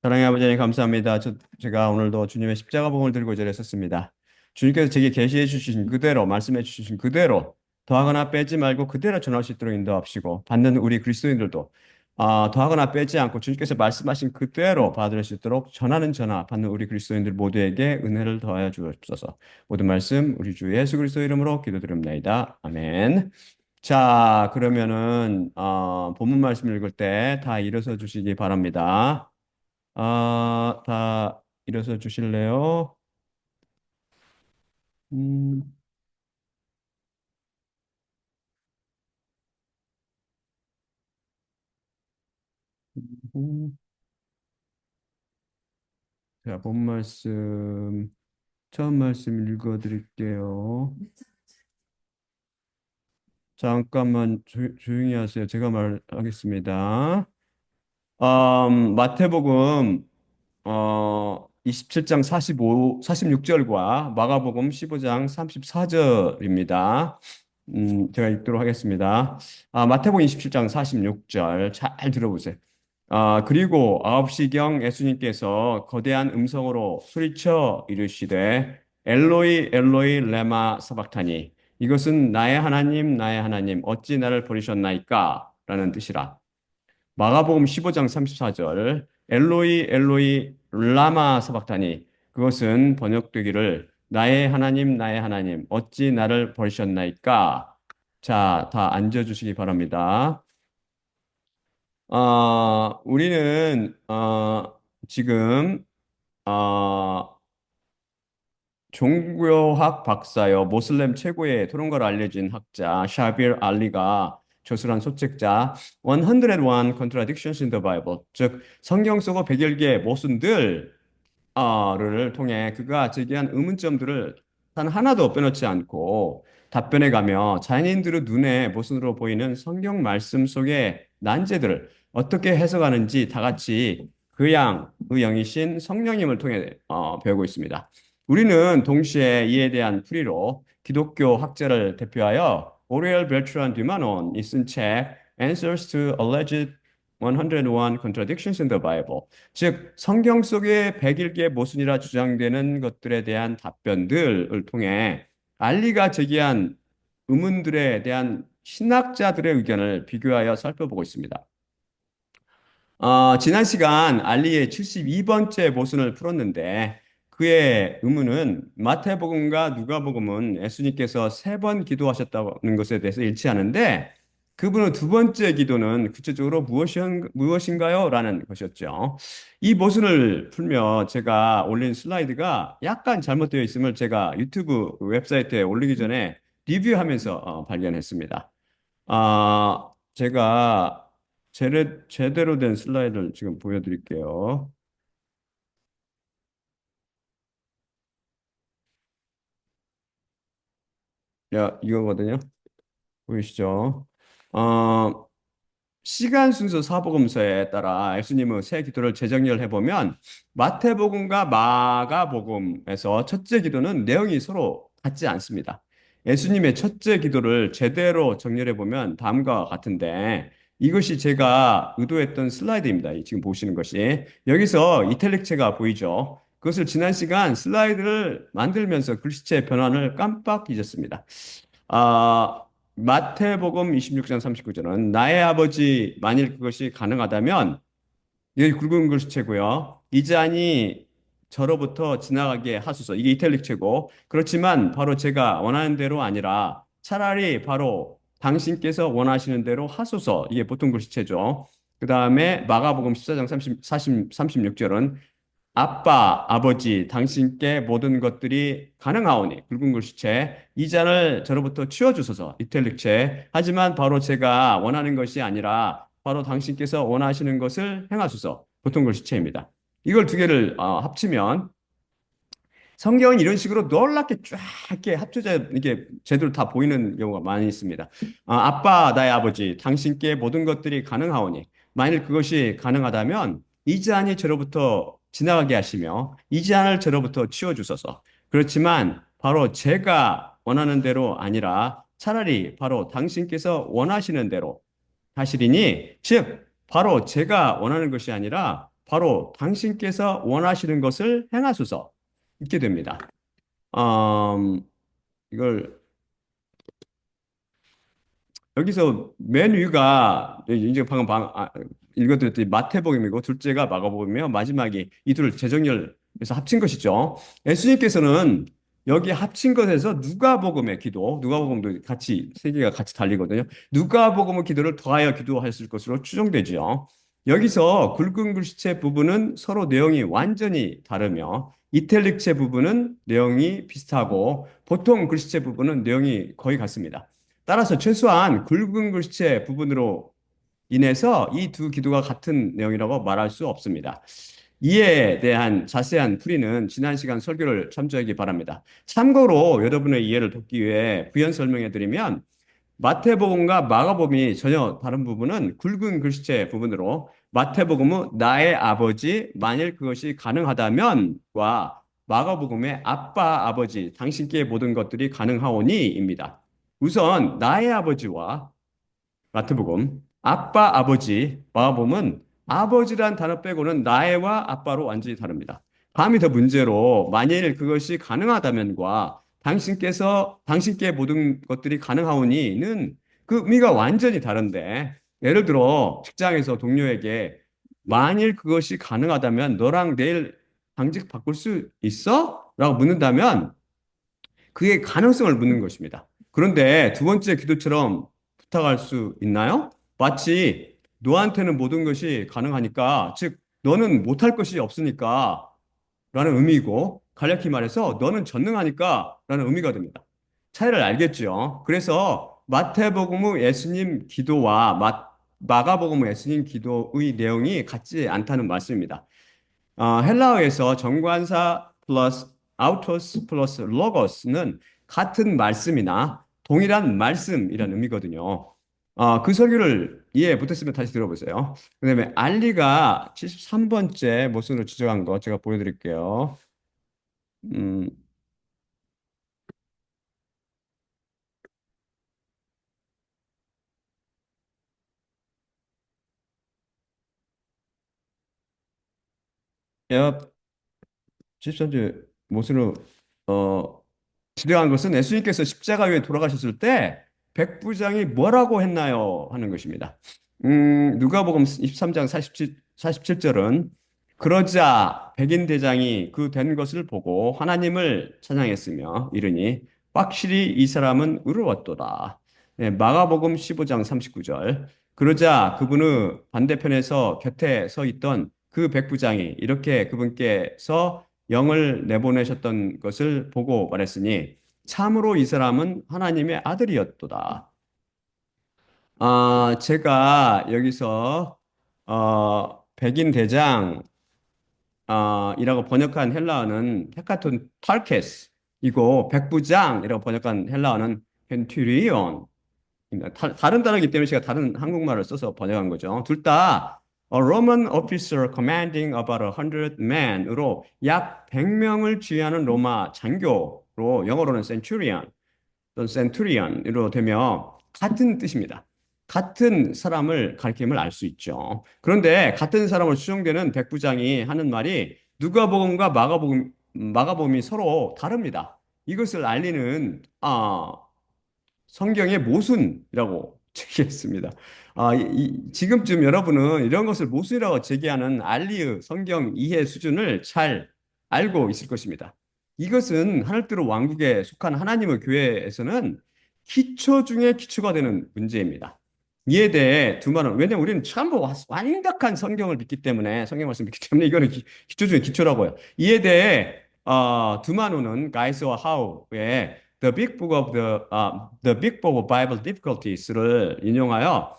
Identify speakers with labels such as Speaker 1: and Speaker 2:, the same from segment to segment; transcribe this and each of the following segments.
Speaker 1: 사랑의 아버지 하나님 감사합니다. 제가 오늘도 주님의 십자가 복음을 들고 이 자리에 섰습니다. 주님께서 제게 계시해 주신 그대로 말씀해 주신 그대로 더하거나 빼지 말고 그대로 전할 수 있도록 인도하시고 받는 우리 그리스도인들도 더하거나 빼지 않고 주님께서 말씀하신 그대로 받을 수 있도록 전하는 전하 받는 우리 그리스도인들 모두에게 은혜를 더하여 주옵소서. 모든 말씀 우리 주 예수 그리스도 이름으로 기도드립니다. 아멘. 자, 그러면은 본문 말씀 읽을 때 다 일어서 주시기 바랍니다. 다 일어서 주실래요? 음, 음. 자, 본 말씀, 처음 말씀 읽어드릴게요. 잠깐만 조용히 하세요. 제가 말하겠습니다. 마태복음 27장 46절과 마가복음 15장 34절입니다. 제가 읽도록 하겠습니다. 마태복음 27장 46절 잘 들어보세요. 그리고 9시경 예수님께서 거대한 음성으로 소리쳐 이르시되 엘로이 엘로이 레마 사박타니 이것은 나의 하나님 나의 하나님 어찌 나를 버리셨나이까 라는 뜻이라. 마가복음 15장 34절 엘로이 엘로이 라마 사박타니 그것은 번역되기를 나의 하나님 어찌 나를 버리셨나이까. 자, 다 앉아 주시기 바랍니다. 우리는 지금 어, 종교학 박사여 모슬렘 최고의 토론가로 알려진 학자 샤빌 알리가 저술한 소책자 101 Contradictions in the Bible, 즉 성경 속의 101개 모순들 를 통해 그가 제기한 의문점들을 단 하나도 빼놓지 않고 답변해가며 자연인들의 눈에 모순으로 보이는 성경 말씀 속의 난제들을 어떻게 해석하는지 다 같이 그 영이신 성령님을 통해 배우고 있습니다. 우리는 동시에 이에 대한 풀이로 기독교 학자를 대표하여 오리엘 벨트란 뒤마논이 쓴 책 Answers to Alleged 101 Contradictions in the Bible, 즉 성경 속의 101개 모순이라 주장되는 것들에 대한 답변들을 통해 알리가 제기한 의문들에 대한 신학자들의 의견을 비교하여 살펴보고 있습니다. 지난 시간 알리의 72번째 모순을 풀었는데 그의 의문은 마태복음과 누가복음은 예수님께서 세 번 기도하셨다는 것에 대해서 일치하는데 그분의 두 번째 기도는 구체적으로 무엇인가요? 라는 것이었죠. 이 모순을 풀며 제가 올린 슬라이드가 약간 잘못되어 있음을 제가 유튜브 웹사이트에 올리기 전에 리뷰하면서 발견했습니다. 제가 제대로 된 슬라이드를 지금 보여드릴게요. 이거거든요. 보이시죠? 어, 시간 순서 사복음서에 따라 예수님의 새 기도를 재정리를 해보면 마태복음과 마가복음에서 첫째 기도는 내용이 서로 같지 않습니다. 예수님의 첫째 기도를 제대로 정리해 보면 다음과 같은데 이것이 제가 의도했던 슬라이드입니다. 지금 보시는 것이 여기서 이탈릭체가 보이죠. 그것을 지난 시간 슬라이드를 만들면서 글씨체 변환을 깜빡 잊었습니다. 아, 마태복음 26장 39절은 나의 아버지 만일 그것이 가능하다면 여기 굵은 글씨체고요. 이 잔이 저로부터 지나가게 하소서. 이게 이탈릭체고 그렇지만 바로 제가 원하는 대로 아니라 차라리 바로 당신께서 원하시는 대로 하소서. 이게 보통 글씨체죠. 그 다음에 마가복음 14장 36절은 아빠, 아버지, 당신께 모든 것들이 가능하오니 굵은 글씨체 이 잔을 저로부터 치워주소서 이탈릭체 하지만 바로 제가 원하는 것이 아니라 바로 당신께서 원하시는 것을 행하소서 보통 글씨체입니다. 이걸 두 개를 합치면 성경은 이런 식으로 놀랍게 쫙 이렇게 합쳐져 이게 제대로 다 보이는 경우가 많이 있습니다. 아빠, 나의 아버지, 당신께 모든 것들이 가능하오니 만일 그것이 가능하다면 이 잔이 저로부터 지나가게 하시며 이 잔을 저로부터 치워주소서. 그렇지만 바로 제가 원하는 대로 아니라 차라리 바로 당신께서 원하시는 대로 하시리니 즉 바로 제가 원하는 것이 아니라 바로 당신께서 원하시는 것을 행하소서. 이렇게 됩니다. 음, 이걸 여기서 맨 위가 이제 방금 읽어드렸더니 마태복음이고 둘째가 마가복음이며 마지막이 이 둘을 재정렬해서 합친 것이죠. 예수님께서는 여기 합친 것에서 누가복음의 기도, 누가복음도 같이 세 개가 같이 달리거든요. 누가복음의 기도를 더하여 기도하였을 것으로 추정되죠. 여기서 굵은 글씨체 부분은 서로 내용이 완전히 다르며 이탈릭체 부분은 내용이 비슷하고 보통 글씨체 부분은 내용이 거의 같습니다. 따라서 최소한 굵은 글씨체 부분으로 인해서 이 두 기도가 같은 내용이라고 말할 수 없습니다. 이에 대한 자세한 풀이는 지난 시간 설교를 참조하기 바랍니다. 참고로 여러분의 이해를 돕기 위해 부연 설명해 드리면 마태복음과 마가복음이 전혀 다른 부분은 굵은 글씨체 부분으로 마태복음은 나의 아버지 만일 그것이 가능하다면과 마가복음의 아빠 아버지 당신께 모든 것들이 가능하오니입니다. 우선 나의 아버지와 마태복음 아빠 아버지 마가복음은 아버지란 단어 빼고는 나의와 아빠로 완전히 다릅니다. 다음이 더 문제로 만일 그것이 가능하다면과 당신께 모든 것들이 가능하오니는 그 의미가 완전히 다른데 예를 들어 직장에서 동료에게 만일 그것이 가능하다면 너랑 내일 당직 바꿀 수 있어? 라고 묻는다면 그의 가능성을 묻는 것입니다. 그런데 두 번째 기도처럼 부탁할 수 있나요? 마치 너한테는 모든 것이 가능하니까, 즉 너는 못할 것이 없으니까 라는 의미이고 간략히 말해서 너는 전능하니까 라는 의미가 됩니다. 차이를 알겠죠? 그래서 마태복음의 예수님 기도와 마가복음의 예수님 기도의 내용이 같지 않다는 말씀입니다. 헬라어에서 정관사 플러스 아우토스 플러스 로고스는 같은 말씀이나 동일한 말씀이라는 의미거든요. 그 설교를 이해 못했으면 다시 들어보세요. 그다음에 알리가 73번째 모순으로 지적한 거 제가 보여드릴게요. 음, 야, 73번째 모순으로 어, 지적한 것은 예수님께서 십자가 위에 돌아가셨을 때 백부장이 뭐라고 했나요? 하는 것입니다. 누가복음 23장 47절은 그러자 백인 대장이 그 된 것을 보고 하나님을 찬양했으며 이르니 확실히 이 사람은 의로웠도다. 네, 마가복음 15장 39절 그러자 그분의 반대편에서 곁에 서 있던 그 백부장이 이렇게 그분께서 영을 내보내셨던 것을 보고 말했으니 참으로 이 사람은 하나님의 아들이었도다. 제가 여기서 백인 대장 이라고 번역한 헬라어는 헤카톤 탈케스이고 백부장이라고 번역한 헬라어는 펜투리온 다른 단어이기 때문에 제가 다른 한국말을 써서 번역한 거죠. 둘 다 Roman officer commanding about 100men으로 약 100명을 지휘하는 로마 장교로 영어로는 centurion 또는 centurion으로 되며 같은 뜻입니다. 같은 사람을 가리킴을 알 수 있죠. 그런데 같은 사람으로 추정되는 백부장이 하는 말이 누가복음과 마가복음이 서로 다릅니다. 이것을 알리는 성경의 모순이라고 제기했습니다. 지금쯤 여러분은 이런 것을 모순이라고 제기하는 알리의 성경 이해 수준을 잘 알고 있을 것입니다. 이것은 하늘뜨르 왕국에 속한 하나님의 교회에서는 기초 중에 기초가 되는 문제입니다. 이에 대해 두말은 왜냐하면 우리는 전부 완벽한 성경을 믿기 때문에 성경 말씀 믿기 때문에 이거는 기초 중에 기초라고요. 이에 대해 두마노는 가이스와 하우의 The Big Book of Bible Difficulties를 인용하여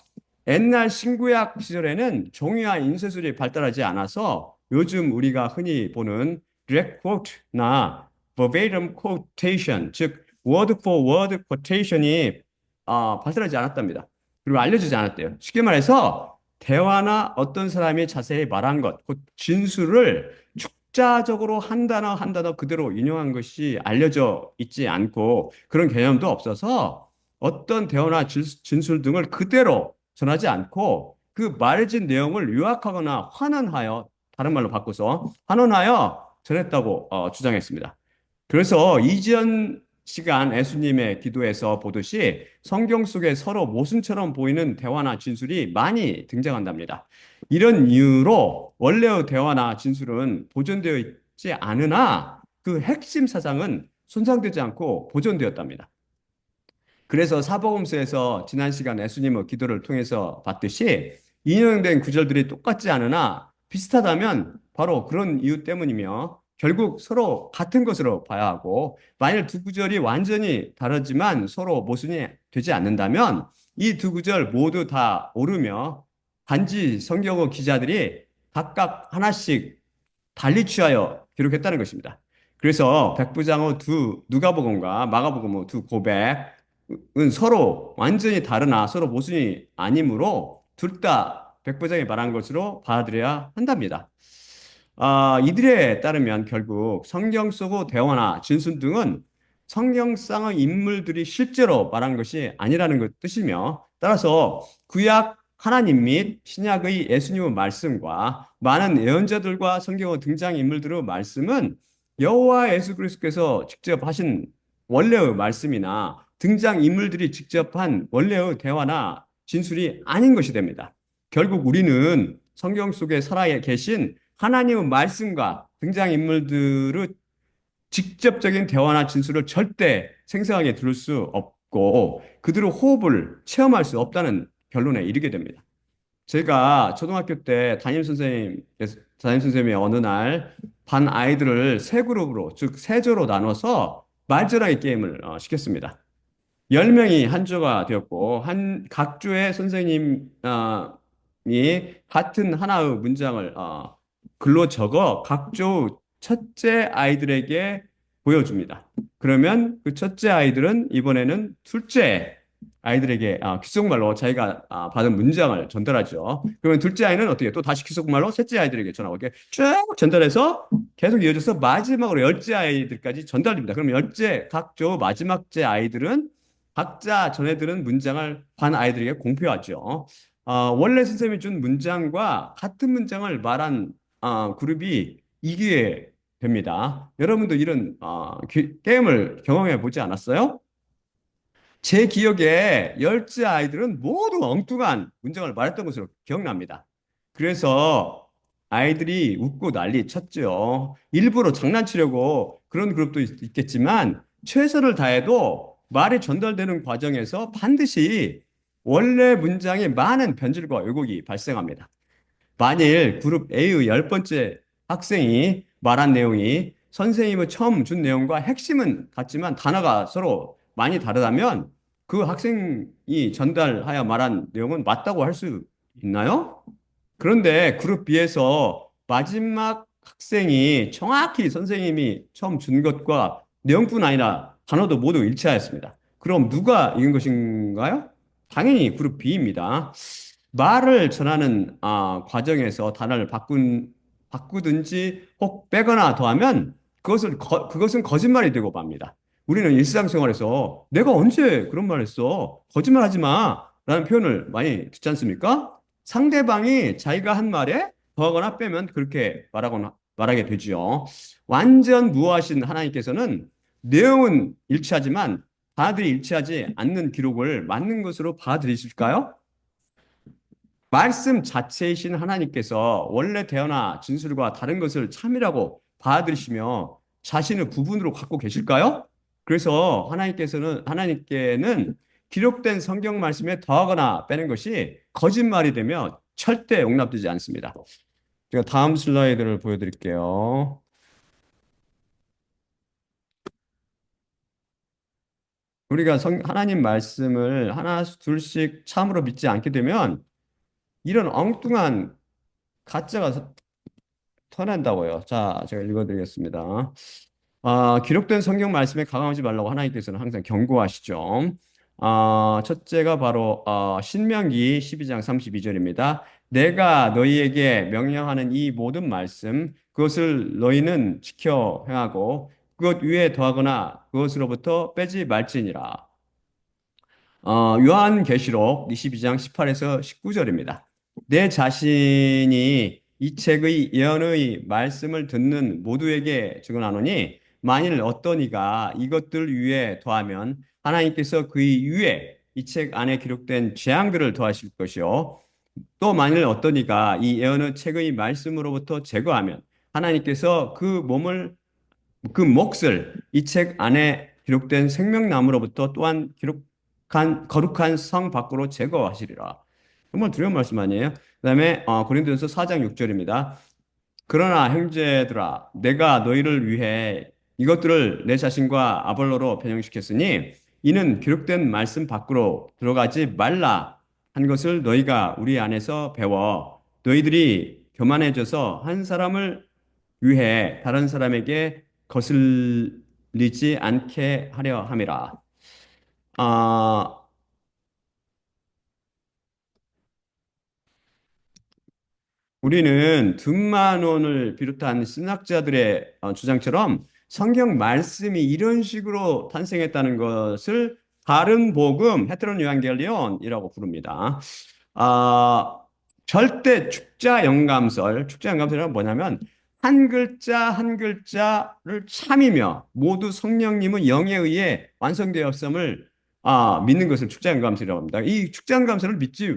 Speaker 1: 옛날 신구약 시절에는 종이와 인쇄술이 발달하지 않아서 요즘 우리가 흔히 보는 direct quote나 verbatim quotation, 즉 word for word quotation이 발달하지 않았답니다. 그리고 알려지지 않았대요. 쉽게 말해서 대화나 어떤 사람이 자세히 말한 것, 곧 진술을 축자적으로 한 단어 그대로 인용한 것이 알려져 있지 않고 그런 개념도 없어서 어떤 대화나 진술 등을 그대로 전하지 않고 그 말해진 내용을 요약하거나 환원하여 다른 말로 바꿔서 환원하여 전했다고 주장했습니다. 그래서 이전 시간 예수님의 기도에서 보듯이 성경 속에 서로 모순처럼 보이는 대화나 진술이 많이 등장한답니다. 이런 이유로 원래의 대화나 진술은 보존되어 있지 않으나 그 핵심 사상은 손상되지 않고 보존되었답니다. 그래서 사복음서에서 지난 시간 예수님의 기도를 통해서 봤듯이 인용된 구절들이 똑같지 않으나 비슷하다면 바로 그런 이유 때문이며 결국 서로 같은 것으로 봐야 하고 만일 두 구절이 완전히 다르지만 서로 모순이 되지 않는다면 이 두 구절 모두 다 옳으며 단지 성경의 기자들이 각각 하나씩 달리 취하여 기록했다는 것입니다. 그래서 백부장의 두 누가복음과 마가복음의 두 고백은 서로 완전히 다르나 서로 모순이 아니므로 둘 다 백부장이 말한 것으로 받아들여야 한답니다. 이들에 따르면 결국 성경 속의 대화나 진술 등은 성경상의 인물들이 실제로 말한 것이 아니라는 것 뜻이며 따라서 구약 하나님 및 신약의 예수님의 말씀과 많은 예언자들과 성경의 등장인물들의 말씀은 여호와 예수 그리스도께서 직접 하신 원래의 말씀이나 등장인물들이 직접 한 원래의 대화나 진술이 아닌 것이 됩니다. 결국 우리는 성경 속에 살아 계신 하나님의 말씀과 등장인물들의 직접적인 대화나 진술을 절대 생생하게 들을 수 없고 그들의 호흡을 체험할 수 없다는 결론에 이르게 됩니다. 제가 초등학교 때 담임 선생님이 어느 날 반 아이들을 세 그룹으로, 즉 세조로 나눠서 말전하기 게임을 시켰습니다. 10명이 한 조가 되었고, 각 조의 선생님이 같은 하나의 문장을 글로 적어 각 조 첫째 아이들에게 보여줍니다. 그러면 그 첫째 아이들은 이번에는 둘째 아이들에게 귓속말로 자기가 받은 문장을 전달하죠. 그러면 둘째 아이는 어떻게 또 다시 귓속말로 셋째 아이들에게 전하고 이렇게 쭉 전달해서 계속 이어져서 마지막으로 열째 아이들까지 전달됩니다. 그럼 열째 각조 마지막째 아이들은 각자 전해들은 문장을 반 아이들에게 공표하죠. 원래 선생님이 준 문장과 같은 문장을 말한 그룹이 이기게 됩니다. 여러분도 이런 게임을 경험해 보지 않았어요? 제 기억에 열째 아이들은 모두 엉뚱한 문장을 말했던 것으로 기억납니다. 그래서 아이들이 웃고 난리 쳤죠. 일부러 장난치려고 그런 그룹도 있겠지만 최선을 다해도 말이 전달되는 과정에서 반드시 원래 문장에 많은 변질과 왜곡이 발생합니다. 만일 그룹 A의 10번째 학생이 말한 내용이 선생님의 처음 준 내용과 핵심은 같지만 단어가 서로 많이 다르다면 그 학생이 전달하여 말한 내용은 맞다고 할 수 있나요? 그런데 그룹 B에서 마지막 학생이 정확히 선생님이 처음 준 것과 내용뿐 아니라 단어도 모두 일치하였습니다. 그럼 누가 이긴 것인가요? 당연히 그룹 B입니다. 말을 전하는 과정에서 단어를 바꾸든지 혹 빼거나 더하면 그것은 거짓말이 되고 맙니다. 우리는 일상생활에서 내가 언제 그런 말 했어? 거짓말하지 마. 라는 표현을 많이 듣지 않습니까? 상대방이 자기가 한 말에 더하거나 빼면 그렇게 말하게 되지요. 완전 무하신 하나님께서는 내용은 일치하지만 단어들이 일치하지 않는 기록을 맞는 것으로 받아들이실까요? 말씀 자체이신 하나님께서 원래 대화나 진술과 다른 것을 참이라고 받아들이시며 자신을 구분으로 갖고 계실까요? 그래서 하나님께는 기록된 성경 말씀에 더하거나 빼는 것이 거짓말이 되며 절대 용납되지 않습니다. 제가 다음 슬라이드를 보여드릴게요. 우리가 하나님 말씀을 하나 둘씩 참으로 믿지 않게 되면 이런 엉뚱한 가짜가 터낸다고요. 자, 제가 읽어드리겠습니다. 기록된 성경 말씀에 가감하지 말라고 하나님께서는 항상 경고하시죠. 첫째가 바로 신명기 12장 32절입니다. 내가 너희에게 명령하는 이 모든 말씀 그것을 너희는 지켜 행하고 그것 위에 더하거나 그것으로부터 빼지 말지니라. 요한계시록 22장 18에서 19절입니다. 내 자신이 이 책의 예언의 말씀을 듣는 모두에게 증언하노니 만일 어떤 이가 이것들 위에 더하면 하나님께서 그의 위에 이 책 안에 기록된 재앙들을 더하실 것이요 또 만일 어떤 이가 이 예언의 책의 말씀으로부터 제거하면 하나님께서 그 몫을 이 책 안에 기록된 생명나무로부터 또한 기록한 거룩한 성 밖으로 제거하시리라. 정말 두려운 말씀 아니에요? 그다음에 고린도전서 4장 6절입니다. 그러나 형제들아 내가 너희를 위해 이것들을 내 자신과 아볼로로 변형시켰으니 이는 기록된 말씀 밖으로 들어가지 말라 한 것을 너희가 우리 안에서 배워 너희들이 교만해져서 한 사람을 위해 다른 사람에게 거슬리지 않게 하려 함이라. 아, 우리는 둔만원을 비롯한 신학자들의 주장처럼 성경 말씀이 이런 식으로 탄생했다는 것을 다른 복음, 헤테론 유한겔리온이라고 부릅니다. 아, 절대 축자 영감설은 뭐냐면 한 글자 한 글자를 참이며 모두 성령님의 영에 의해 완성되었음을 믿는 것을 축자 영감설이라고 합니다. 이 축자 영감설을 믿지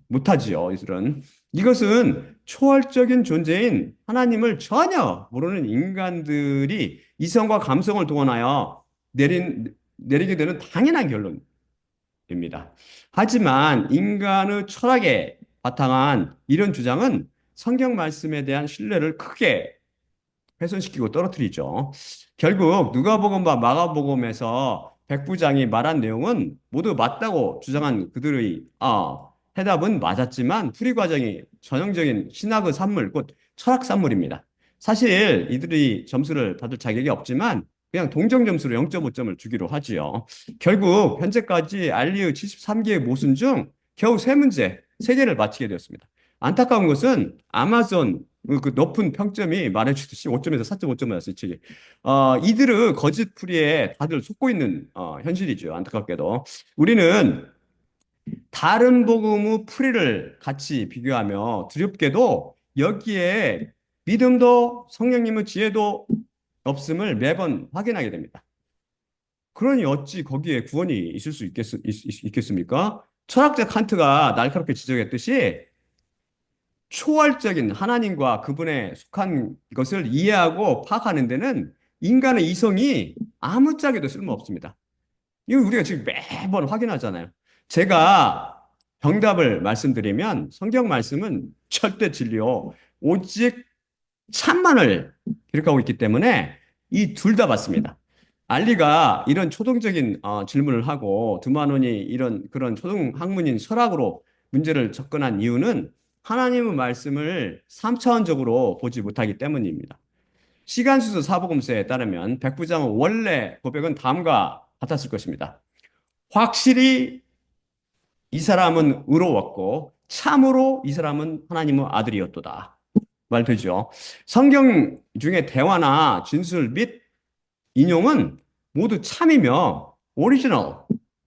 Speaker 1: 못하지요, 이들은. 이것은 초월적인 존재인 하나님을 전혀 모르는 인간들이 이성과 감성을 동원하여 내리게 되는 당연한 결론입니다. 하지만 인간의 철학에 바탕한 이런 주장은 성경 말씀에 대한 신뢰를 크게 훼손시키고 떨어뜨리죠. 결국 누가복음과 마가복음에서 백부장이 말한 내용은 모두 맞다고 주장한 그들의 해답은 맞았지만 풀이 과정이 전형적인 신학의 산물, 곧 철학 산물입니다. 사실 이들이 점수를 받을 자격이 없지만 그냥 동정 점수로 0.5점을 주기로 하지요. 결국 현재까지 알리의 73개의 모순 중 겨우 세개를 맞히게 되었습니다. 안타까운 것은 아마존 그 높은 평점이 말해주듯이 5점에서 4.5점 맞았어요, 이 책이. 이들의 거짓풀이에 다들 속고 있는 현실이죠. 안타깝게도. 우리는 다른 복음의 풀이를 같이 비교하며 두렵게도 여기에 믿음도 성령님의 지혜도 없음을 매번 확인하게 됩니다. 그러니 어찌 거기에 구원이 있을 수 있겠습니까? 철학자 칸트가 날카롭게 지적했듯이 초월적인 하나님과 그분에 속한 것을 이해하고 파악하는 데는 인간의 이성이 아무짝에도 쓸모없습니다. 이거 우리가 지금 매번 확인하잖아요. 제가 정답을 말씀드리면 성경 말씀은 절대 진리요. 오직 참만을 기록하고 있기 때문에 이 둘 다 맞습니다. 알리가 이런 초동적인 질문을 하고 두마논이 이런 그런 초동 학문인 철학으로 문제를 접근한 이유는 하나님의 말씀을 3차원적으로 보지 못하기 때문입니다. 시간순서 사복음서에 따르면 백부장의 원래 고백은 다음과 같았을 것입니다. 확실히 이 사람은 의로웠고 참으로 이 사람은 하나님의 아들이었도다. 말되죠. 성경 중에 대화나 진술 및 인용은 모두 참이며 오리지널,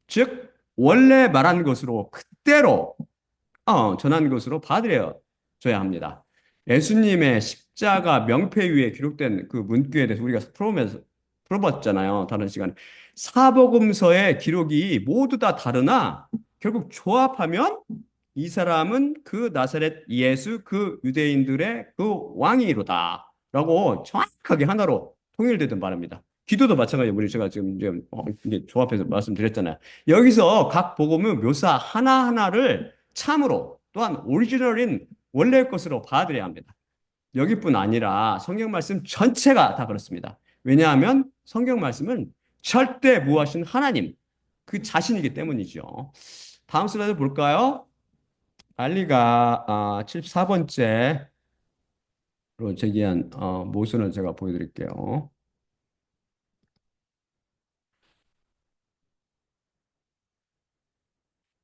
Speaker 1: 즉 원래 말한 것으로 그대로 전한 것으로 받아들여져야 합니다. 예수님의 십자가 명패 위에 기록된 그 문구에 대해서 우리가 풀어봤잖아요. 다른 시간에. 사복음서의 기록이 모두 다 다르나 결국 조합하면 이 사람은 그 나사렛 예수 그 유대인들의 그 왕이로다. 라고 정확하게 하나로 통일되든 말합니다. 기도도 마찬가지예요. 우리 제가 지금 이게 조합해서 말씀드렸잖아요. 여기서 각 복음의 묘사 하나하나를 참으로 또한 오리지널인 원래의 것으로 받아들여야 합니다. 여기뿐 아니라 성경 말씀 전체가 다 그렇습니다. 왜냐하면 성경 말씀은 절대 무하신 하나님 그 자신이기 때문이죠. 다음 슬라이드 볼까요? 알리가 74번째로 제기한 모순을 제가 보여드릴게요.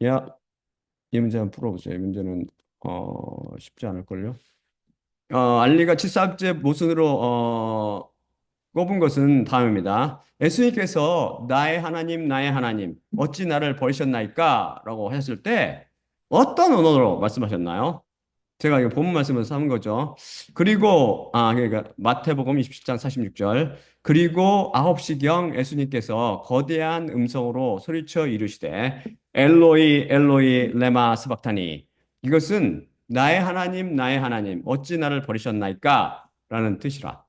Speaker 1: 야, 이 문제 한번 풀어보세요. 이 문제는 쉽지 않을걸요? 알리가 73번째 모순으로 꼽은 것은 다음입니다. 예수님께서 나의 하나님, 어찌 나를 버리셨나이까? 라고 하셨을 때 어떤 언어로 말씀하셨나요? 제가 이거 본문 말씀에서 삼은 거죠. 그리고 그러니까 마태복음 27장 46절. 그리고 9시경 예수님께서 거대한 음성으로 소리쳐 이르시되 엘로이 엘로이 레마 스박타니, 이것은 나의 하나님 어찌 나를 버리셨나이까 라는 뜻이라.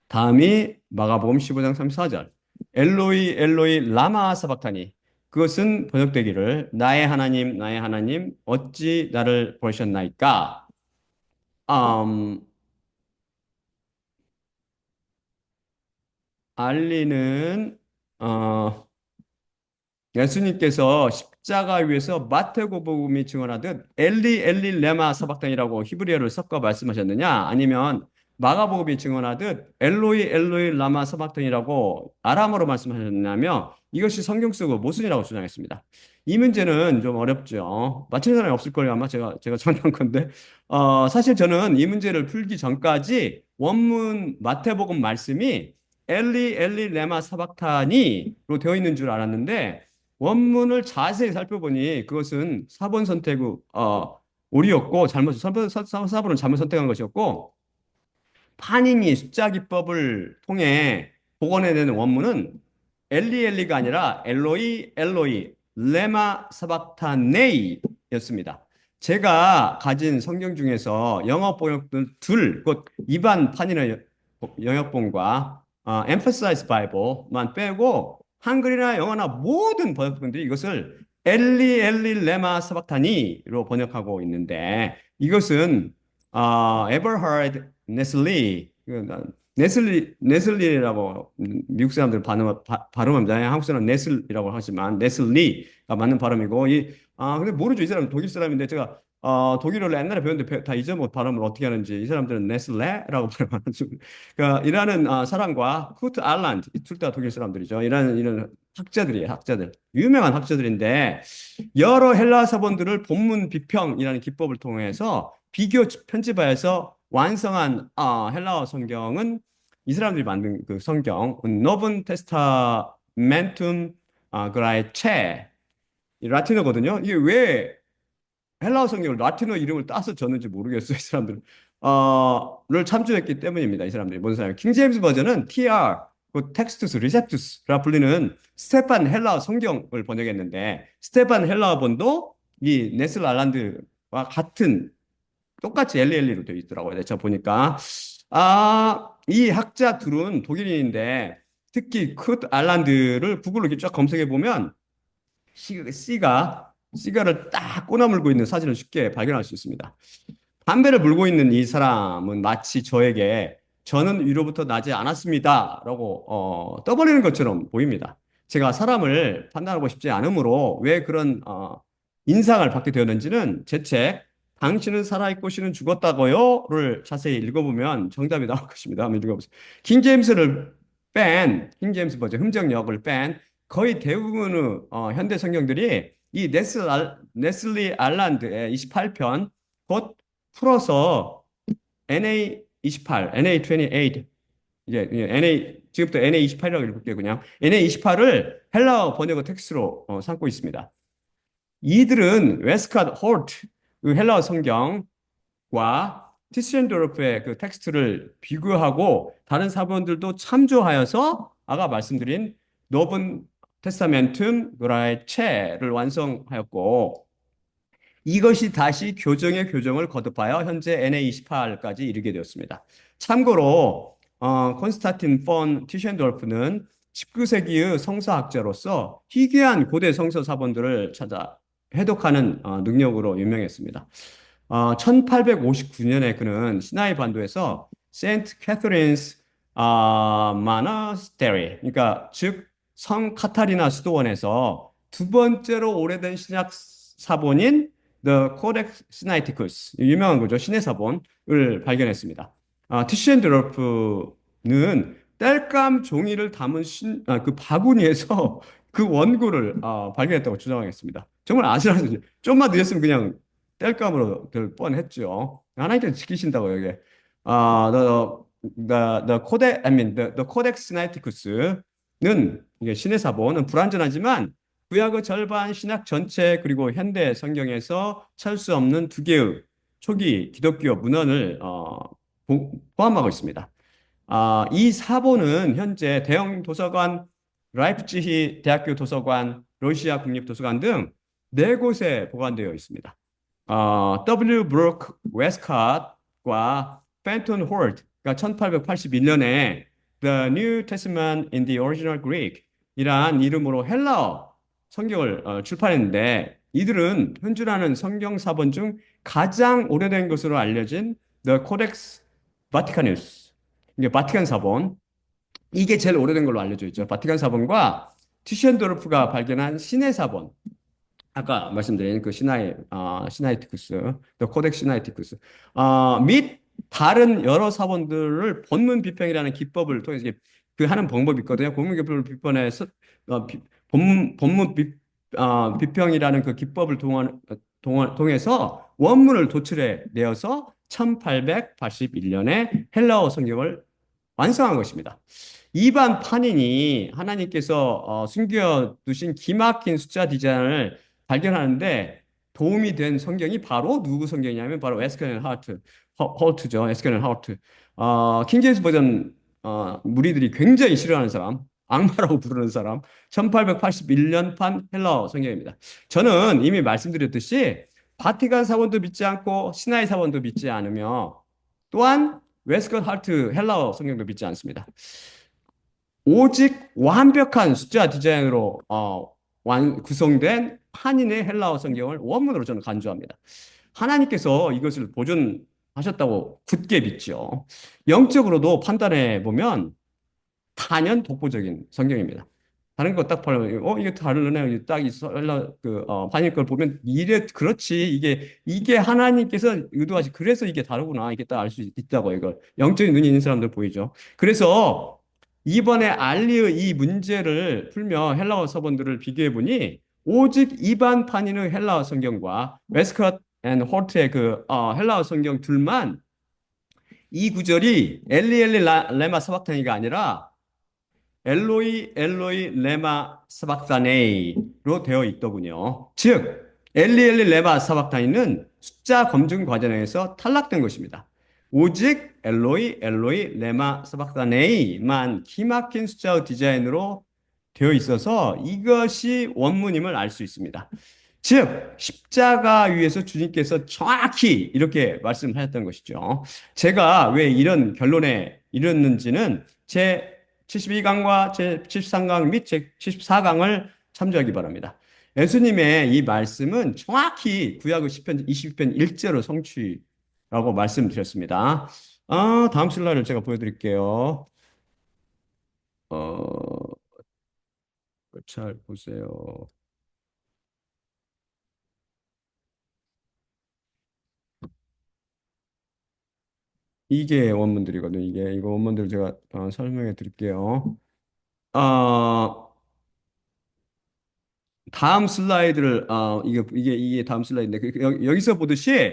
Speaker 1: 다음이 마가복음 15장 34절. 엘로이 엘로이 라마 사박타니, 그것은 번역되기를 나의 하나님 어찌 나를 버리셨나이까. 음, 알리는 어, 예수님께서 십자가 위에서 마태복음이 증언하듯 엘리 엘리 레마 사박단이라고 히브리어를 섞어 말씀하셨느냐, 아니면 마가복음이 증언하듯 엘로이 엘로이 라마 사박단이라고 아람어로 말씀하셨냐며, 이것이 성경 쓰고 모순이라고 주장했습니다. 이 문제는 좀 어렵죠. 맞히는 사람이 없을 거예요. 아마 제가 정리한 건데, 사실 저는 이 문제를 풀기 전까지 원문 마태복음 말씀이 엘리 엘리 레마 사박타니로 되어 있는 줄 알았는데, 원문을 자세히 살펴보니 그것은 4번 선택의 오류였고, 4번은 잘못 선택한 것이었고, 파닝이 숫자 기법을 통해 복원해내는 원문은 엘리엘리가 아니라 엘로이 엘로이 레마 사박타네이였습니다. 제가 가진 성경 중에서 영어 번역들 곧 입안 판이나 영역본과 Emphasize Bible만 빼고 한글이나 영어나 모든 번역본들이 이것을 엘리 엘리 레마 사박타니로 번역하고 있는데, 이것은 에버하드 네슬리, 네슬리라고 미국 사람들 발음합니다. 한국 사람은 네슬이라고 하지만 네슬리가 맞는 발음이고, 근데 모르죠. 이 사람은 독일 사람인데, 제가 독일어를 옛날에 배웠는데 다 잊어먹고 발음을 어떻게 하는지. 이 사람들은 네슬레라고 발음하는 중. 그러니까 이라는 사람과 쿠트 알란드, 둘 다 독일 사람들이죠. 이런 학자들이에요. 학자들, 유명한 학자들인데, 여러 헬라 사본들을 본문 비평이라는 기법을 통해서 비교 편집하여서 완성한 헬라어 성경은, 이 사람들이 만든 그 성경 노븐 테스타멘툼 그라에체, 라틴어거든요. 이게 왜 헬라어 성경을 라틴어 이름을 따서 줬는지 모르겠어요. 이 사람들은 를 참조했기 때문입니다. 이 사람들이 뭔 사람? 킹제임스 버전은 TR, 그 텍스투스 리셉투스라 불리는 스테판 헬라어 성경을 번역했는데, 스테판 헬라어 본도 이 네슬 알란드와 같은, 똑같이 엘리엘리로 되어 있더라고요. 제가 보니까 이 학자 둘은 독일인인데, 특히 크 알란드를 구글로 이렇게 쫙 검색해 보면 시가를 딱 꼬나물고 있는 사진을 쉽게 발견할 수 있습니다. 담배를 물고 있는 이 사람은 마치 저에게 저는 위로부터 나지 않았습니다라고 떠벌리는 것처럼 보입니다. 제가 사람을 판단하고 싶지 않으므로 왜 그런 인상을 받게 되었는지는 제 책 당신은 살아있고 신은 죽었다고요를 자세히 읽어보면 정답이 나올 것입니다. 한번 읽어보세요. 킹제임스 버전 흠정역을 뺀 거의 대부분의 현대 성경들이 이 네슬리 알란드의 28편 곧 풀어서 NA28, NA28, 이제 지금부터 NA28이라고 읽을게요. 그냥 NA28을 헬라어 번역어 텍스트로 삼고 있습니다. 이들은 웨스캇 홀트 그 헬라어 성경과 티스젠도르프의 그 텍스트를 비교하고 다른 사본들도 참조하여서 아까 말씀드린 노븐 테스타멘툼 그라에체를 완성하였고, 이것이 다시 교정의 교정을 거듭하여 현재 NA28까지 이르게 되었습니다. 참고로 콘스탄틴 폰 티셴도르프는 19세기의 성서학자로서 희귀한 고대 성서 사본들을 찾아 해독하는 능력으로 유명했습니다. 1859년에 그는 시나이 반도에서 세인트 캐서린스 마나스테리, 그러니까 즉 성 카타리나 수도원에서 두 번째로 오래된 신약 사본인 The Codex Sinaiticus, 유명한 거죠. 신의 사본을 발견했습니다. 티셴드로프는 땔감 종이를 담은 그 바구니에서 그 원고를 발견했다고 주장하겠습니다. 정말 아슬아슬. 좀만 늦었으면 그냥 땔감으로 될 뻔했죠. 하나님께서 지키신다고 여기. The Codex Sinaiticus는, 이게 신의 사본은 불완전하지만 구약의 절반, 신약 전체, 그리고 현대 성경에서 찾을 수 없는 두 개의 초기 기독교 문헌을 포함하고 있습니다. 이 사본은 현재 대형 도서관, 라이프치히 대학교 도서관, 러시아 국립도서관 등 네 곳에 보관되어 있습니다. W. 브룩 웨스캇과 펜톤 홀트가 1881년에 The New Testament in the Original Greek 이란 이름으로 헬라어 성경을 출판했는데 이들은 현존하는 성경 사본 중 가장 오래된 것으로 알려진 The Codex Vaticanus 이게 바티칸 사본 이게 제일 오래된 걸로 알려져 있죠. 바티칸 사본과 튀셴도르프가 발견한 시내 사본 아까 말씀드린 그 시나이티쿠스, 더 코덱 시나이티쿠스, 및 다른 여러 사본들을 본문 비평이라는 기법을 통해서 그 하는 방법이 있거든요. 본문 기법을 비판해서 본문 비평이라는 그 기법을 통해서 원문을 도출해 내어서 1881년에 헬라어 성경을 완성한 것입니다. 이반 파닌이 하나님께서 숨겨두신 기막힌 숫자 디자인을 발견하는데 도움이 된 성경이 바로 누구 성경이냐면 바로 에스케넬 하트, 홀트죠. 에스케넬 하트. 킹제임스 버전 무리들이 굉장히 싫어하는 사람, 악마라고 부르는 사람, 1881년판 헬라어 성경입니다. 저는 이미 말씀드렸듯이 바티칸 사본도 믿지 않고 신하의 사본도 믿지 않으며 또한 웨스컷 하트 헬라어 성경도 믿지 않습니다. 오직 완벽한 숫자 디자인으로 구성된 한인의 헬라어 성경을 원문으로 저는 간주합니다. 하나님께서 이것을 보존하셨다고 굳게 믿죠. 영적으로도 판단해 보면 단연 독보적인 성경입니다. 다른 거 딱 보면 이게 다르네. 딱 헬라 한인 걸 보면 이래 그렇지 이게 하나님께서 의도하시 그래서 이게 다르구나 이게 딱 알 수 있다고 이걸 영적인 눈이 있는 사람들 보이죠. 그래서 이번에 알리의 이 문제를 풀며 헬라어 서본들을 비교해 보니 오직 이반 파니의 헬라어 성경과 웨스컷 앤 홀트의 헬라어 성경 둘만 이 구절이 엘리 엘리 레마 사박타니가 아니라 엘로이 엘로이 레마 사박타네이로 되어 있더군요. 즉 엘리 엘리 레마 사박타니는 숫자 검증 과정에서 탈락된 것입니다. 오직 엘로이 엘로이 레마 사박타네이만 기막힌 숫자의 디자인으로 되어 있어서 이것이 원문임을 알 수 있습니다. 즉 십자가 위에서 주님께서 정확히 이렇게 말씀하셨던 것이죠. 제가 왜 이런 결론에 이르렀는지는 제 72강과 제 73강 및 제 74강을 참조하기 바랍니다. 예수님의 이 말씀은 정확히 구약의 시편 20편 1절로 성취라고 말씀드렸습니다. 다음 슬라이드를 제가 보여드릴게요. 어, 잘 보세요. 이게 원문들이거든요. 이거 원문들 제가 설명해 드릴게요. 어, 다음 슬라이드를 이게 다음 슬라이드인데 여기서 보듯이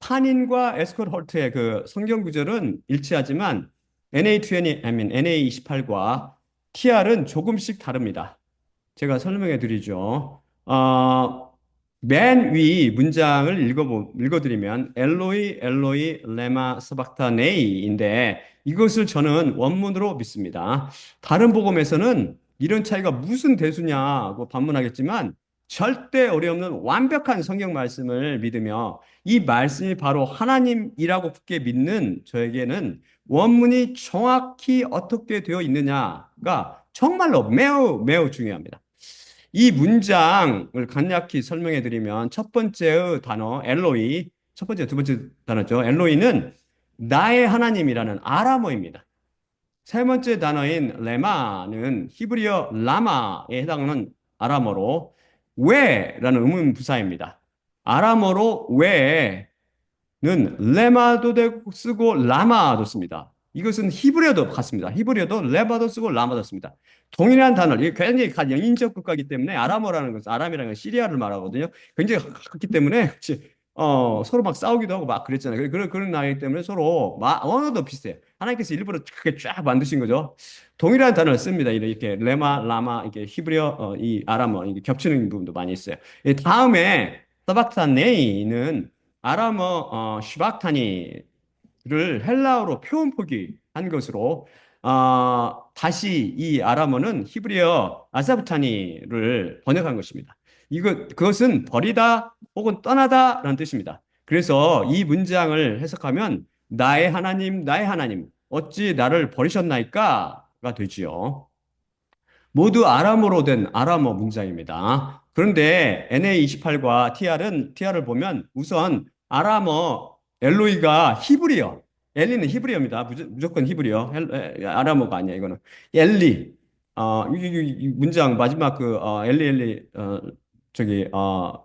Speaker 1: 판인과 에스컬 헐트의 그 성경 구절은 일치하지만 NA20, I mean NA28과 TR은 조금씩 다릅니다. 제가 설명해 드리죠. 맨 위 문장을 읽어드리면 엘로이 엘로이 레마 사박타네이인데 이것을 저는 원문으로 믿습니다. 다른 복음에서는 이런 차이가 무슨 대수냐고 반문하겠지만 절대 어려움는 완벽한 성경 말씀을 믿으며 이 말씀이 바로 하나님이라고 굳게 믿는 저에게는 원문이 정확히 어떻게 되어 있느냐가 정말로 매우 매우 중요합니다. 이 문장을 간략히 설명해 드리면 첫 번째의 단어 엘로이, 첫 번째, 두 번째 단어죠. 엘로이는 나의 하나님이라는 아람어입니다. 세 번째 단어인 레마는 히브리어 라마에 해당하는 아람어로 왜라는 의문 부사입니다. 아람어로 왜 는 레마도 되고 쓰고 라마도 씁니다. 이것은 히브리어도 같습니다. 히브리어도 레마도 쓰고 라마도 씁니다. 동일한 단어를 이게 굉장히 영인적 국가이기 때문에 아람어라는 것은 아람이라는 건 시리아를 말하거든요. 굉장히 가깝기 때문에 서로 막 싸우기도 하고 막 그랬잖아요. 그런 나이기 때문에 서로 언어도 비슷해요. 하나님께서 일부러 그렇게 쫙 만드신 거죠. 동일한 단어를 씁니다. 이렇게 레마, 라마, 이게 히브리어, 이 아람어 이게 겹치는 부분도 많이 있어요. 다음에 사박타네이는 아람어 슈박타니를 헬라어로 표현 포기한 것으로 다시 이 아람어는 히브리어 아사브타니를 번역한 것입니다. 그것은 버리다 혹은 떠나다라는 뜻입니다. 그래서 이 문장을 해석하면 나의 하나님, 어찌 나를 버리셨나이까가 되지요. 모두 아람어로 된 아람어 문장입니다. 그런데 NA28과 TR을 보면 우선 아람어 엘로이가 히브리어, 엘리는 히브리어입니다. 무조건 히브리어. 아람어가 아니야, 이거는. 엘리. 이 문장 마지막 엘리,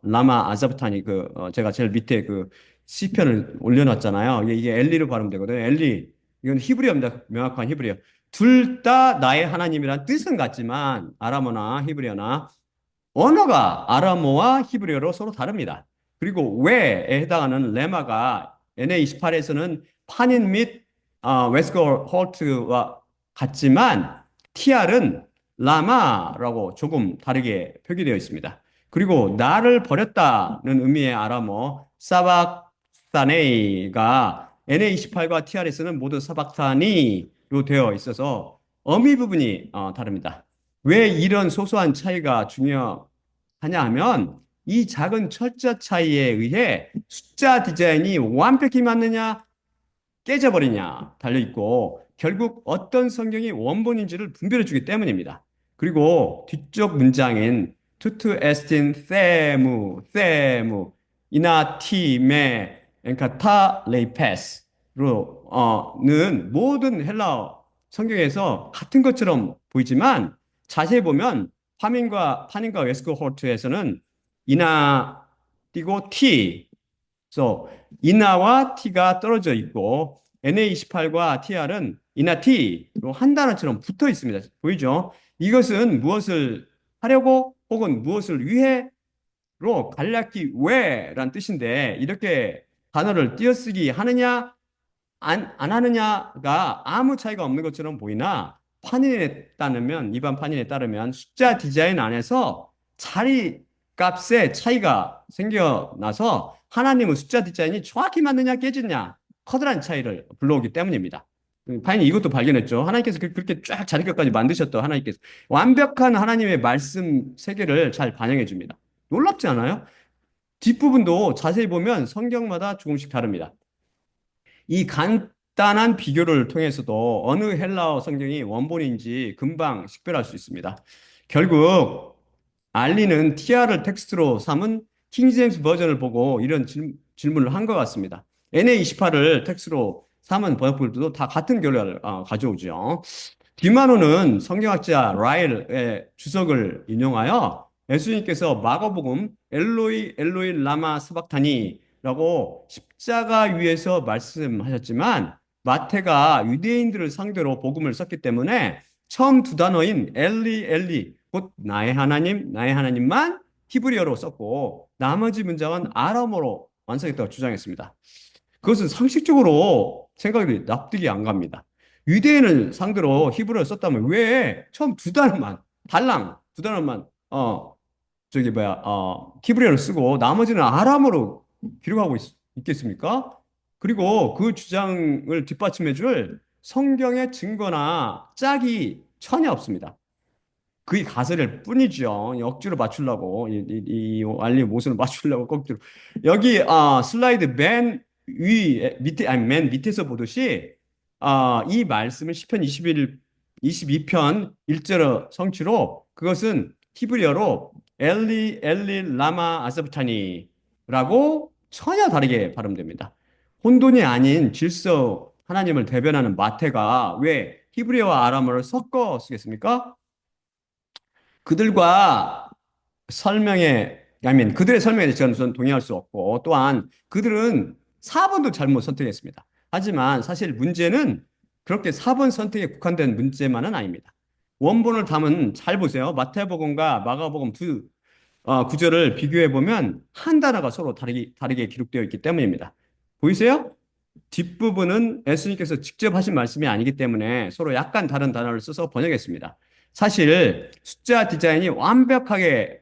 Speaker 1: 라마 아자부타니 제가 제일 밑에 그 시편을 올려놨잖아요. 이게 엘리로 발음되거든요. 엘리. 이건 히브리어입니다. 명확한 히브리어. 둘 다 나의 하나님이란 뜻은 같지만 아람어나 히브리어나 언어가 아람어와 히브리어로 서로 다릅니다. 그리고 왜에 해당하는 레마가 NA28에서는 파닌 및 웨스거 홀트와 같지만 TR은 라마라고 조금 다르게 표기되어 있습니다. 그리고 나를 버렸다는 의미의 아람어 사박사네이가 NA28과 TR에서는 모두 사박타니로 되어 있어서 어미 부분이 다릅니다. 왜 이런 소소한 차이가 중요하냐 하면 이 작은 철자 차이에 의해 숫자 디자인이 완벽히 맞느냐 깨져버리냐 달려있고 결국 어떤 성경이 원본인지를 분별해 주기 때문입니다. 그리고 뒤쪽 문장인 투투 에스틴 세무 이나티메 엔카타 레이페스로는 모든 헬라어 성경에서 같은 것처럼 보이지만 자세히 보면 파닌과 웨스코 홀트에서는 이나 띄고 티 그래서 이나와 T가 떨어져 있고 NA28과 TR은 이나 T로 한 단어처럼 붙어 있습니다. 보이죠? 이것은 무엇을 하려고 혹은 무엇을 위해로 간략히 왜란 뜻인데 이렇게 단어를 띄어쓰기 하느냐 안 하느냐가 아무 차이가 없는 것처럼 보이나 일반 판인에 따르면 숫자 디자인 안에서 자리 값의 차이가 생겨나서 하나님은 숫자 디자인이 정확히 맞느냐 깨지냐 커다란 차이를 불러오기 때문입니다. 파인이 이것도 발견했죠. 하나님께서 그렇게 쫙 자리값까지 만드셨던 하나님께서 완벽한 하나님의 말씀 세계를 잘 반영해 줍니다. 놀랍지 않아요? 뒷부분도 자세히 보면 성경마다 조금씩 다릅니다. 이 간단한 비교를 통해서도 어느 헬라어 성경이 원본인지 금방 식별할 수 있습니다. 결국 알리는 TR을 텍스트로 삼은 킹제임스 버전을 보고 이런 질문을 한 것 같습니다. NA28을 텍스트로 삼은 번역본들도 다 같은 결과를 가져오죠. 디마노는 성경학자 라일의 주석을 인용하여 예수님께서 마가복음 엘로이 엘로이 라마 스박타니라고 십자가 위에서 말씀하셨지만 마태가 유대인들을 상대로 복음을 썼기 때문에 처음 두 단어인 엘리 엘리 곧 나의 하나님만 히브리어로 썼고 나머지 문장은 아람어로 완성했다고 주장했습니다. 그것은 상식적으로 생각이 납득이 안 갑니다. 유대인을 상대로 히브리어를 썼다면 왜 처음 두 단어만 달랑 두 단어만 히브리어를 쓰고 나머지는 아람어로 기록하고 있겠습니까? 그리고 그 주장을 뒷받침해줄 성경의 증거나 짝이 전혀 없습니다. 그게 가설일 뿐이죠. 억지로 맞추려고 이 알리 모순을 맞추려고 꼭지로 여기 슬라이드 맨 밑에서 보듯이 이 말씀을 시편 22편 1절 성취로 그것은 히브리어로 엘리 엘리 라마 아사브타니라고 전혀 다르게 발음됩니다. 혼돈이 아닌 질서 하나님을 대변하는 마태가 왜 히브리어와 아람어를 섞어 쓰겠습니까? 그들과 그들의 설명에 저는 동의할 수 없고, 또한 그들은 4번도 잘못 선택했습니다. 하지만 사실 문제는 그렇게 4번 선택에 국한된 문제만은 아닙니다. 원본을 담은, 잘 보세요. 마태복음과 마가복음 두 구절을 비교해 보면 한 단어가 서로 다르게 기록되어 있기 때문입니다. 보이세요? 뒷부분은 예수님께서 직접 하신 말씀이 아니기 때문에 서로 약간 다른 단어를 써서 번역했습니다. 사실 숫자 디자인이 완벽하게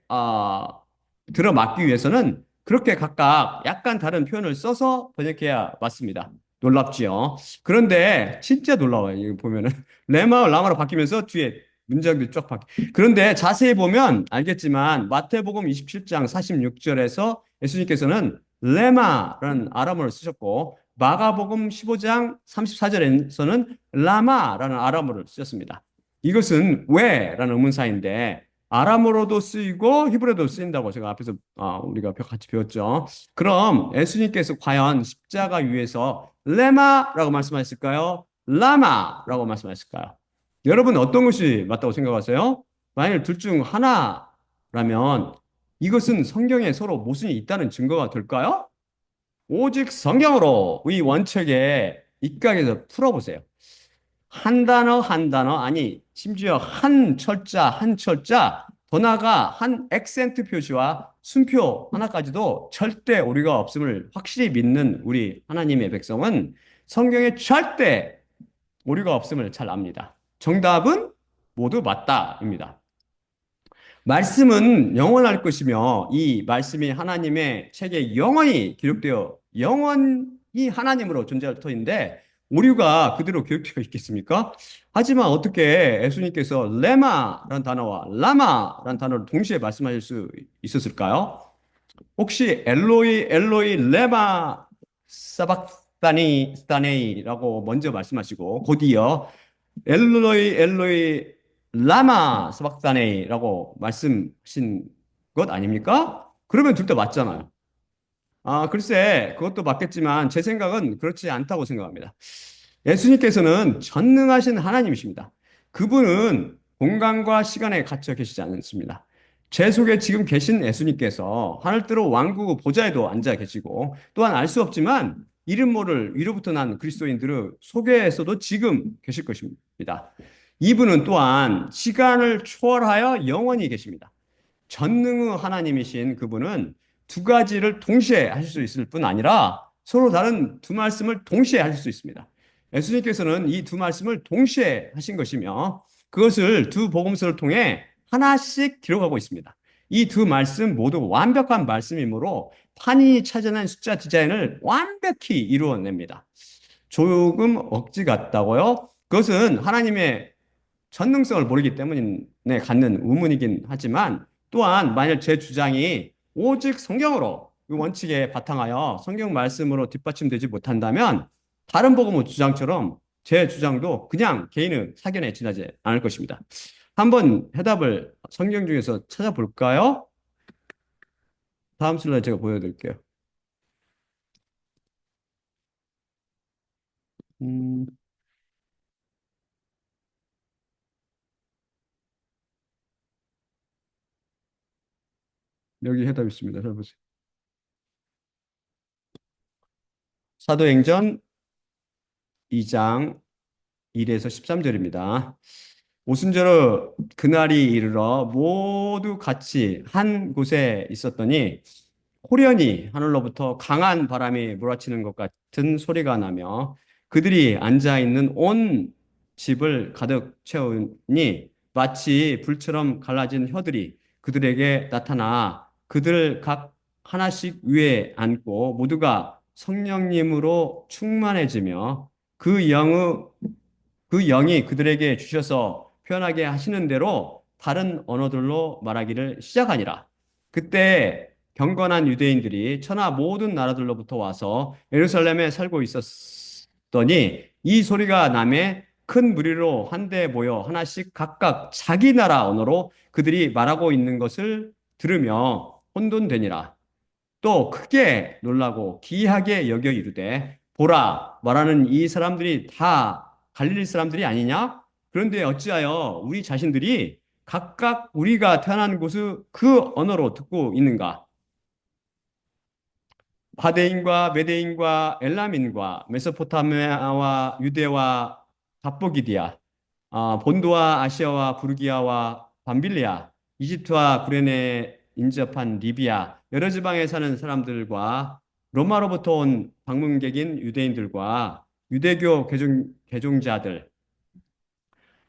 Speaker 1: 들어맞기 위해서는 그렇게 각각 약간 다른 표현을 써서 번역해야 맞습니다. 놀랍지요? 그런데 진짜 놀라워요. 이거 보면은 레마와 라마로 바뀌면서 뒤에 문장들이 쫙 바뀌. 그런데 자세히 보면 알겠지만 마태복음 27장 46절에서 예수님께서는 레마라는 아람어를 쓰셨고 마가복음 15장 34절에서는 라마라는 아람어를 쓰셨습니다. 이것은 왜라는 의문사인데 아람어로도 쓰이고 히브리어도 쓰인다고 제가 앞에서 우리가 같이 배웠죠. 그럼 예수님께서 과연 십자가 위에서 레마라고 말씀하셨을까요? 라마라고 말씀하셨을까요? 여러분 어떤 것이 맞다고 생각하세요? 만일 둘 중 하나라면 이것은 성경에 서로 모순이 있다는 증거가 될까요? 오직 성경으로 이 원책에 입각해서 풀어보세요. 한 단어 한 단어 아니 심지어 한 철자 한 철자 더 나아가 한 액센트 표시와 순표 하나까지도 절대 오류가 없음을 확실히 믿는 우리 하나님의 백성은 성경에 절대 오류가 없음을 잘 압니다. 정답은 모두 맞다입니다. 말씀은 영원할 것이며 이 말씀이 하나님의 책에 영원히 기록되어 영원히 하나님으로 존재할 터인데 오류가 그대로 기록되어 있겠습니까? 하지만 어떻게 예수님께서 레마라는 단어와 라마라는 단어를 동시에 말씀하실 수 있었을까요? 혹시 엘로이 엘로이 레마 사박다니 스타네이라고 먼저 말씀하시고 곧이어 엘로이 엘로이 라마 스박다네이라고 말씀하신 것 아닙니까? 그러면 둘 다 맞잖아요. 글쎄, 그것도 맞겠지만 제 생각은 그렇지 않다고 생각합니다. 예수님께서는 전능하신 하나님이십니다. 그분은 공간과 시간에 갇혀 계시지 않습니다. 제 속에 지금 계신 예수님께서 하늘대로 왕국 보좌에도 앉아 계시고 또한 알 수 없지만 이름 모를 위로부터 난 그리스도인들의 속에서도 지금 계실 것입니다. 이분은 또한 시간을 초월하여 영원히 계십니다. 전능의 하나님이신 그분은 두 가지를 동시에 하실 수 있을 뿐 아니라 서로 다른 두 말씀을 동시에 하실 수 있습니다. 예수님께서는 이 두 말씀을 동시에 하신 것이며 그것을 두 복음서를 통해 하나씩 기록하고 있습니다. 이 두 말씀 모두 완벽한 말씀이므로 판이 찾아낸 숫자 디자인을 완벽히 이루어냅니다. 조금 억지 같다고요? 그것은 하나님의 전능성을 모르기 때문에 갖는 의문이긴 하지만 또한 만약 제 주장이 오직 성경으로 그 원칙에 바탕하여 성경 말씀으로 뒷받침되지 못한다면 다른 복음의 주장처럼 제 주장도 그냥 개인의 사견에 지나지 않을 것입니다. 한번 해답을 성경 중에서 찾아볼까요? 다음 슬라이드 제가 보여드릴게요. 음, 여기 해답 있습니다. 잘 보세요. 사도행전 2장 1에서 13절입니다. 오순절에 그날이 이르러 모두 같이 한 곳에 있었더니 호련히 하늘로부터 강한 바람이 몰아치는 것 같은 소리가 나며 그들이 앉아 있는 온 집을 가득 채우니 마치 불처럼 갈라진 혀들이 그들에게 나타나 그들 각 하나씩 위에 앉고 모두가 성령님으로 충만해지며 그 영의 그 영이 그들에게 주셔서 표현하게 하시는 대로 다른 언어들로 말하기를 시작하니라. 그때 경건한 유대인들이 천하 모든 나라들로부터 와서 예루살렘에 살고 있었더니 이 소리가 남에 큰 무리로 한데 모여 하나씩 각각 자기 나라 언어로 그들이 말하고 있는 것을 들으며 혼돈되니라. 또 크게 놀라고 기이하게 여겨 이르되 보라 말하는 이 사람들이 다 갈릴리 사람들이 아니냐? 그런데 어찌하여 우리 자신들이 각각 우리가 태어난 곳의 그 언어로 듣고 있는가? 바데인과 메데인과 엘람인과 메소포타미아와 유대와 갑보기디아, 본도와 아시아와 부르기아와 밤빌리아, 이집트와 구레네 인접한 리비아, 여러 지방에 사는 사람들과 로마로부터 온 방문객인 유대인들과 유대교 개종자들,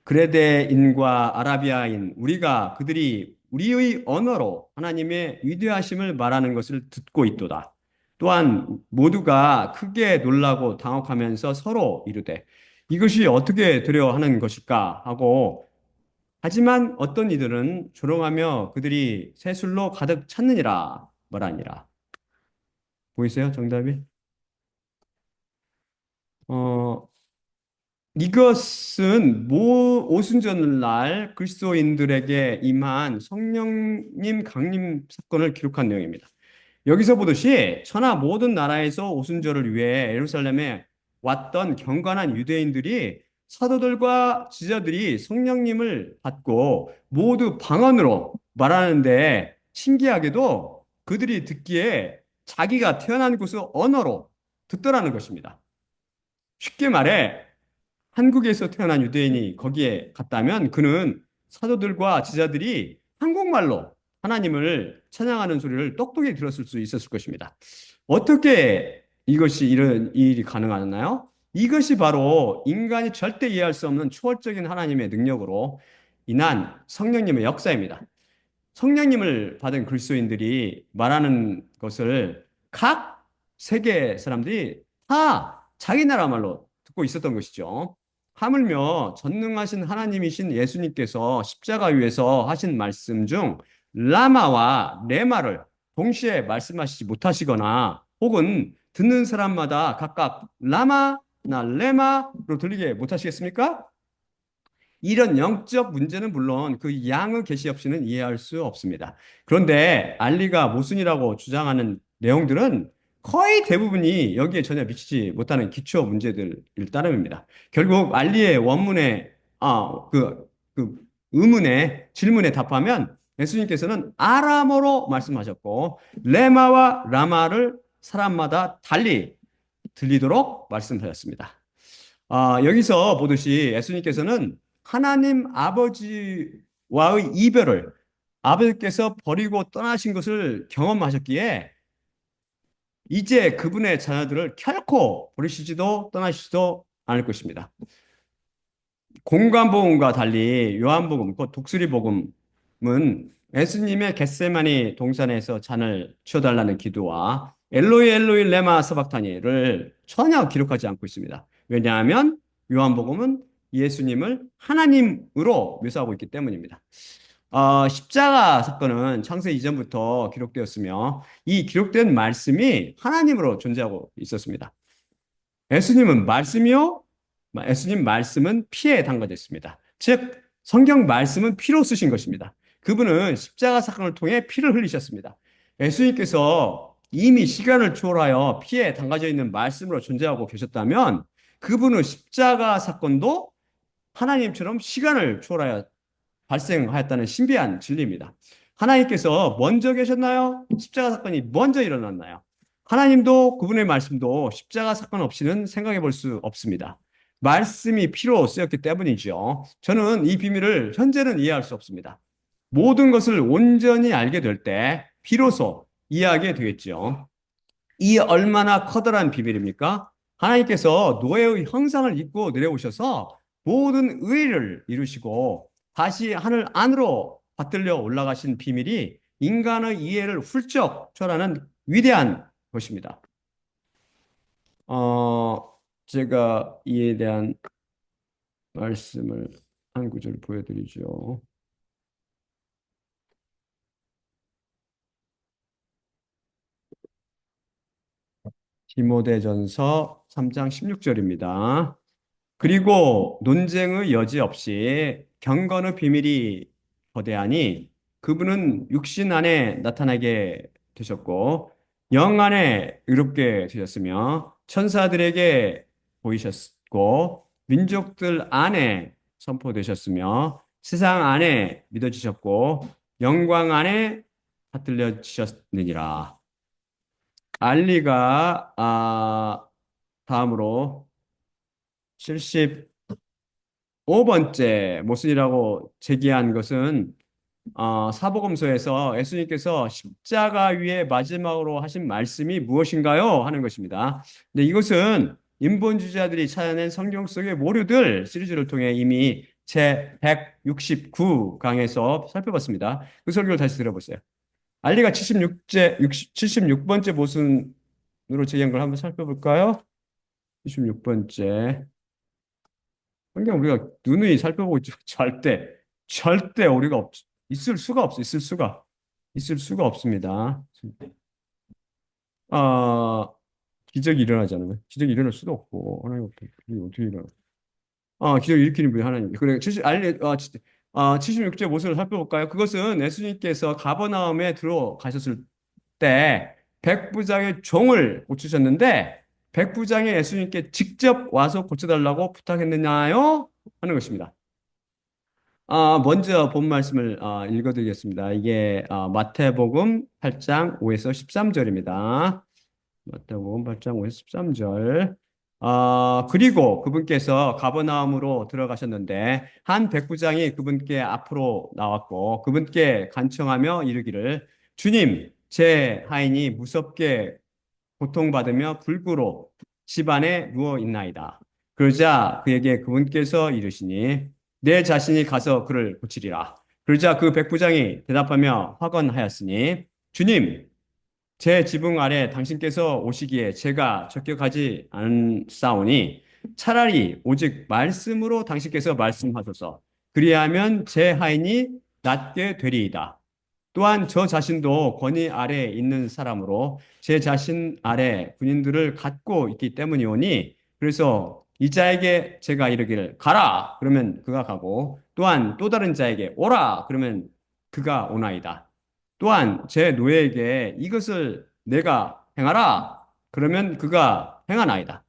Speaker 1: 그레데인과 아라비아인, 우리가 그들이 우리의 언어로 하나님의 위대하심을 말하는 것을 듣고 있도다. 또한 모두가 크게 놀라고 당혹하면서 서로 이르되 이것이 어떻게 되려 하는 것일까 하고 하지만 어떤 이들은 조롱하며 그들이 세술로 가득 찼느니라 말하니라. 보이세요? 정답이? 어, 이것은 모 오순절날 그리스도인들에게 임한 성령님 강림 사건을 기록한 내용입니다. 여기서 보듯이 천하 모든 나라에서 오순절을 위해 예루살렘에 왔던 경건한 유대인들이 사도들과 지자들이 성령님을 받고 모두 방언으로 말하는데 신기하게도 그들이 듣기에 자기가 태어난 곳의 언어로 듣더라는 것입니다. 쉽게 말해 한국에서 태어난 유대인이 거기에 갔다면 그는 사도들과 지자들이 한국말로 하나님을 찬양하는 소리를 똑똑히 들었을 수 있었을 것입니다. 어떻게 이것이 이런 일이 가능하나요? 이것이 바로 인간이 절대 이해할 수 없는 초월적인 하나님의 능력으로 인한 성령님의 역사입니다. 성령님을 받은 그리스도인들이 말하는 것을 각 세계 사람들이 다 자기 나라 말로 듣고 있었던 것이죠. 하물며 전능하신 하나님이신 예수님께서 십자가 위에서 하신 말씀 중 라마와 레마를 동시에 말씀하시지 못하시거나 혹은 듣는 사람마다 각각 라마나 레마로 들리게 못하시겠습니까? 이런 영적 문제는 물론 그 양의 계시 없이는 이해할 수 없습니다. 그런데 알리가 모순이라고 주장하는 내용들은 거의 대부분이 여기에 전혀 미치지 못하는 기초 문제들일 따름입니다. 결국 알리의 원문에 그 의문에 질문에 답하면 예수님께서는 아람어로 말씀하셨고 레마와 라마를 사람마다 달리 들리도록 말씀하셨습니다. 여기서 보듯이 예수님께서는 하나님 아버지와의 이별을 아버지께서 버리고 떠나신 것을 경험하셨기에 이제 그분의 자녀들을 결코 버리시지도 떠나시지도 않을 것입니다. 공관복음과 달리 요한복음, 곧 독수리복음은 예수님의 겟세마니 동산에서 잔을 치워달라는 기도와 엘로이 엘로이 레마 사박타니를 전혀 기록하지 않고 있습니다. 왜냐하면 요한복음은 예수님을 하나님으로 묘사하고 있기 때문입니다. 십자가 사건은 창세 이전부터 기록되었으며 이 기록된 말씀이 하나님으로 존재하고 있었습니다. 예수님은 말씀이요. 예수님 말씀은 피에 담가졌습니다. 즉, 성경 말씀은 피로 쓰신 것입니다. 그분은 십자가 사건을 통해 피를 흘리셨습니다. 예수님께서 이미 시간을 초월하여 피에 담가져 있는 말씀으로 존재하고 계셨다면 그분은 십자가 사건도 하나님처럼 시간을 초월하여 발생하였다는 신비한 진리입니다. 하나님께서 먼저 계셨나요? 십자가 사건이 먼저 일어났나요? 하나님도 그분의 말씀도 십자가 사건 없이는 생각해 볼 수 없습니다. 말씀이 피로 쓰였기 때문이죠. 저는 이 비밀을 현재는 이해할 수 없습니다. 모든 것을 온전히 알게 될 때 비로소 이해하게 되겠죠. 이 얼마나 커다란 비밀입니까? 하나님께서 노예의 형상을 입고 내려오셔서 모든 의를 이루시고 다시 하늘 안으로 받들려 올라가신 비밀이 인간의 이해를 훌쩍 초월하는 위대한 것입니다. 제가 이에 대한 말씀을 한 구절 보여드리죠. 디모데전서 3장 16절입니다. 그리고 논쟁의 여지 없이 경건의 비밀이 거대하니 그분은 육신 안에 나타나게 되셨고 영 안에 의롭게 되셨으며 천사들에게 보이셨고 민족들 안에 선포되셨으며 세상 안에 믿어지셨고 영광 안에 받들려지셨느니라. 알리가 다음으로 75번째 모순이라고 제기한 것은 사복음서에서 예수님께서 십자가 위에 마지막으로 하신 말씀이 무엇인가요? 하는 것입니다. 근데 이것은 인본주의자들이 찾아낸 성경 속의 모류들 시리즈를 통해 이미 제 169강에서 살펴봤습니다. 그 설교를 다시 들어보세요. 알리가 76번째 모순으로 제기한 걸 한번 살펴볼까요? 76번째. 그냥 우리가 누누이 살펴보고 있죠. 절대 우리가 있을 수가 없어. 있을 수가 없습니다. 아, 기적이 일어나잖아요. 기적이 일어날 수도 없고, 하나님 어떻게 일어나? 기적을 일으키는 분이 하나님. 그래, 76제 모습을 살펴볼까요? 그것은 예수님께서 가버나움에 들어가셨을 때 백부장의 종을 고치셨는데 백부장이 예수님께 직접 와서 고쳐달라고 부탁했느냐요? 하는 것입니다. 먼저 본 말씀을 읽어드리겠습니다. 이게 마태복음 8장 5에서 13절입니다. 마태복음 8장 5에서 13절. 그리고 그분께서 가버나움으로 들어가셨는데 한 백부장이 그분께 앞으로 나왔고 그분께 간청하며 이르기를 주님, 제 하인이 무섭게 고통받으며 불구로 집안에 누워 있나이다. 그러자 그에게 그분께서 이르시니 내 자신이 가서 그를 고치리라. 그러자 그 백부장이 대답하며 확언하였으니 주님, 제 지붕 아래 당신께서 오시기에 제가 적격하지 않사오니 차라리 오직 말씀으로 당신께서 말씀하소서. 그리하면 제 하인이 낫게 되리이다. 또한 저 자신도 권위 아래에 있는 사람으로 제 자신 아래 군인들을 갖고 있기 때문이오니 그래서 이 자에게 제가 이르기를 가라 그러면 그가 가고 또한 또 다른 자에게 오라 그러면 그가 오나이다. 또한 제 노예에게 이것을 내가 행하라 그러면 그가 행하나이다.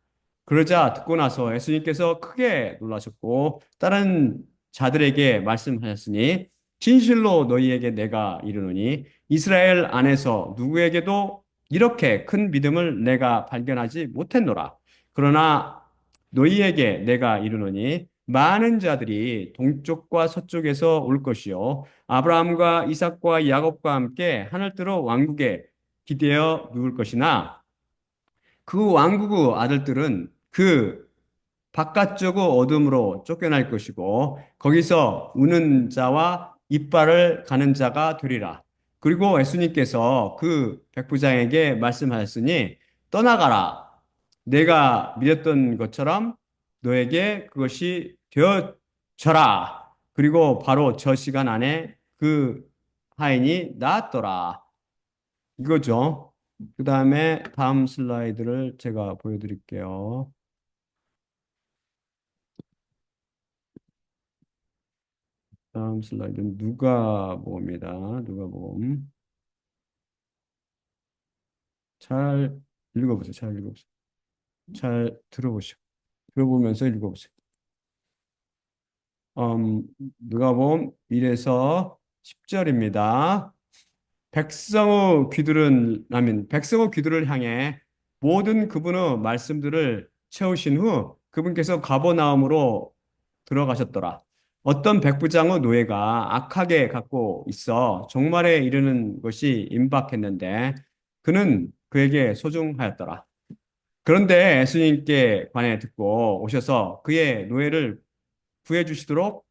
Speaker 1: 그러자 듣고 나서 예수님께서 크게 놀라셨고 다른 자들에게 말씀하셨으니 진실로 너희에게 내가 이르노니 이스라엘 안에서 누구에게도 이렇게 큰 믿음을 내가 발견하지 못했노라. 그러나 너희에게 내가 이르노니 많은 자들이 동쪽과 서쪽에서 올 것이요 아브라함과 이삭과 야곱과 함께 하늘뜨로 왕국에 기대어 누울 것이나 그 왕국의 아들들은 그 바깥쪽의 어둠으로 쫓겨날 것이고 거기서 우는 자와 이빨을 가는 자가 되리라. 그리고 예수님께서 그 백부장에게 말씀하셨으니 떠나가라. 내가 믿었던 것처럼 너에게 그것이 되어져라. 그리고 바로 저 시간 안에 그 하인이 나았더라. 이거죠. 그 다음에 다음 슬라이드를 제가 보여드릴게요. 다음 슬라이드는 누가복음입니다. 누가복음. 잘 읽어보세요. 잘 읽어보세요. 잘 들어보시오. 들어보면서 읽어보세요. 음, 누가복음 1에서 10절입니다. 백성의 귀들을 향해 모든 그분의 말씀들을 채우신 후 그분께서 가버나움으로 들어가셨더라. 어떤 백부장의 노예가 악하게 갖고 있어 종말에 이르는 것이 임박했는데 그는 그에게 소중하였더라. 그런데 예수님께 관해 듣고 오셔서 그의 노예를 구해 주시도록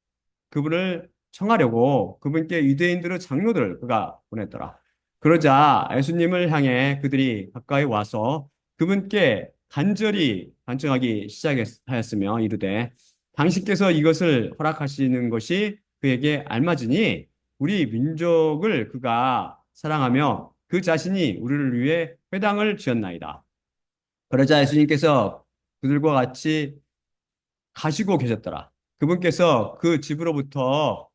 Speaker 1: 그분을 청하려고 그분께 유대인들의 장로들을 그가 보냈더라. 그러자 예수님을 향해 그들이 가까이 와서 그분께 간절히 간청하기 시작하였으며 이르되 당신께서 이것을 허락하시는 것이 그에게 알맞으니 우리 민족을 그가 사랑하며 그 자신이 우리를 위해 회당을 지었나이다. 그러자 예수님께서 그들과 같이 가시고 계셨더라. 그분께서 그 집으로부터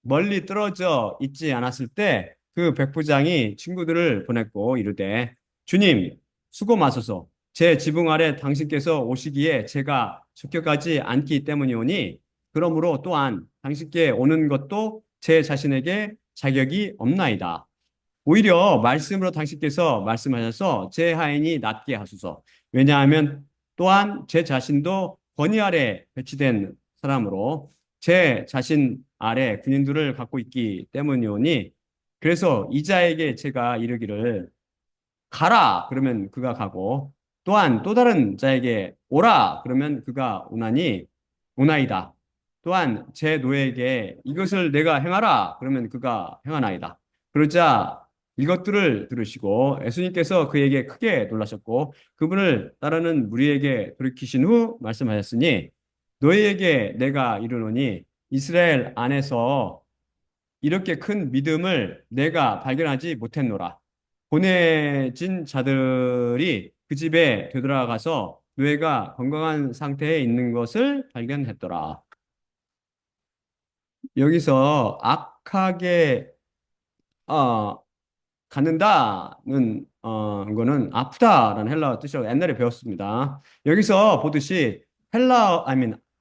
Speaker 1: 멀리 떨어져 있지 않았을 때 그 백부장이 친구들을 보냈고 이르되 주님 수고 마소서 제 지붕 아래 당신께서 오시기에 제가 적격하지 않기 때문이오니 그러므로 또한 당신께 오는 것도 제 자신에게 자격이 없나이다. 오히려 말씀으로 당신께서 말씀하셔서 제 하인이 낫게 하소서. 왜냐하면 또한 제 자신도 권위 아래 배치된 사람으로 제 자신 아래 군인들을 갖고 있기 때문이오니 그래서 이자에게 제가 이르기를 가라 그러면 그가 가고 또한 또 다른 자에게 오라 그러면 그가 오나이다. 또한 제 노예에게 이것을 내가 행하라. 그러면 그가 행하나이다. 그러자 이것들을 들으시고 예수님께서 그에게 크게 놀라셨고 그분을 따르는 무리에게 돌이키신 후 말씀하셨으니 너희에게 내가 이르노니 이스라엘 안에서 이렇게 큰 믿음을 내가 발견하지 못했노라. 보내진 자들이 그 집에 되돌아가서 노예가 건강한 상태에 있는 것을 발견했더라. 여기서 악하게 어, 갖는다는 거는 아프다라는 헬라어 뜻이라고 옛날에 배웠습니다. 여기서 보듯이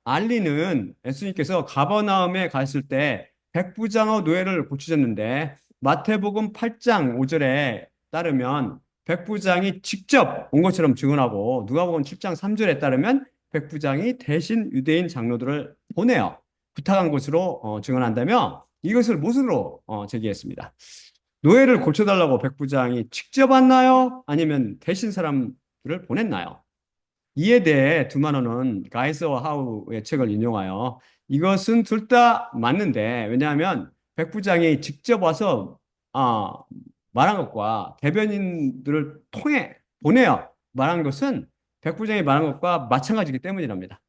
Speaker 1: 알리는 예수님께서 가버나움에 갔을 때 백부장의 노예를 고치셨는데 마태복음 8장 5절에 따르면 백부장이 직접 온 것처럼 증언하고 누가복음 7장 3절에 따르면 백부장이 대신 유대인 장로들을 보내어 부탁한 것으로 증언한다며 이것을 모순으로 제기했습니다. 노예를 고쳐달라고 백부장이 직접 왔나요? 아니면 대신 사람들을 보냈나요? 이에 대해 두마노는 가이서와 하우의 책을 인용하여 이것은 둘 다 맞는데 왜냐하면 백부장이 직접 와서 아, 말한 것과 대변인들을 통해 보내어 말한 것은 백부장이 말한 것과 마찬가지이기 때문이랍니다.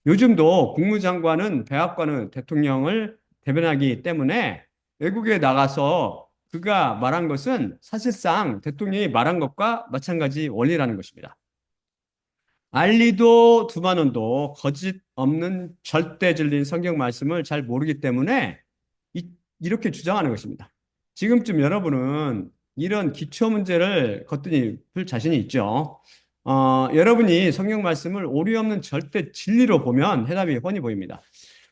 Speaker 1: 요즘도 국무장관은 백악관은 대통령을 대변하기 때문에 외국에 나가서 그가 말한 것은 사실상 대통령이 말한 것과 마찬가지 원리라는 것입니다. 알리도 두마논도 거짓 없는 절대 진리인 성경 말씀을 잘 모르기 때문에 이렇게 주장하는 것입니다. 지금쯤 여러분은 이런 기초 문제를 거뜬히 풀 자신이 있죠. 여러분이 성경 말씀을 오리 없는 절대 진리로 보면 해답이 훤히 보입니다.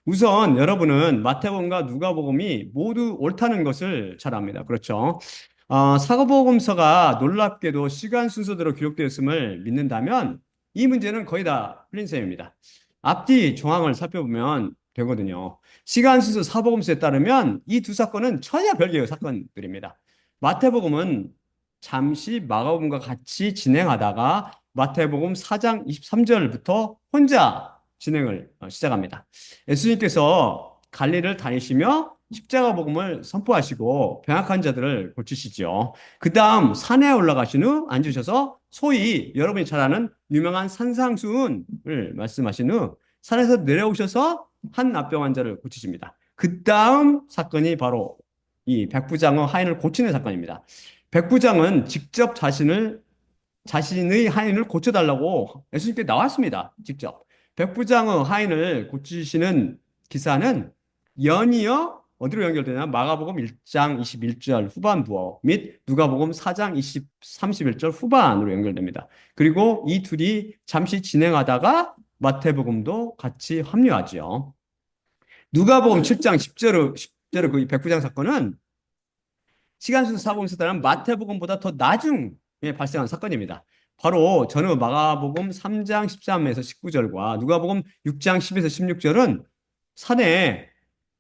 Speaker 1: 우선 여러분은 마태복음과 누가복음이 모두 옳다는 것을 잘 압니다. 그렇죠? 사도복음서가 놀랍게도 시간 순서대로 기록되었음을 믿는다면 이 문제는 거의 다 풀린 셈입니다. 앞뒤 정황을 살펴보면 되거든요. 시간 순서 사복음서에 따르면 이 두 사건은 전혀 별개의 사건들입니다. 마태복음은 잠시 마가복음과 같이 진행하다가 마태복음 4장 23절부터 혼자 진행을 시작합니다. 예수님께서 갈릴리를 다니시며 십자가 복음을 선포하시고 병약한 자들을 고치시죠. 그 다음 산에 올라가신 후 앉으셔서 소위 여러분이 잘 아는 유명한 산상수훈을 말씀하신 후 산에서 내려오셔서 한 납병 환자를 고치십니다. 그 다음 사건이 바로 이 백부장의 하인을 고치는 사건입니다. 백부장은 직접 자신의 하인을 고쳐달라고 예수님께 나왔습니다. 직접. 백부장의 하인을 고치시는 기사는 연이어 어디로 연결되냐? 마가복음 1장 21절 후반부 및 누가복음 4장 31절 후반으로 연결됩니다. 그리고 이 둘이 잠시 진행하다가 마태복음도 같이 합류하죠. 누가복음 7장 10절의 그 백부장 사건은 시간순서 사복음서에 따르면 마태복음보다 더 나중에 발생한 사건입니다. 바로 전후 마가복음 3장 13에서 19절과 누가복음 6장 10에서 16절은 산에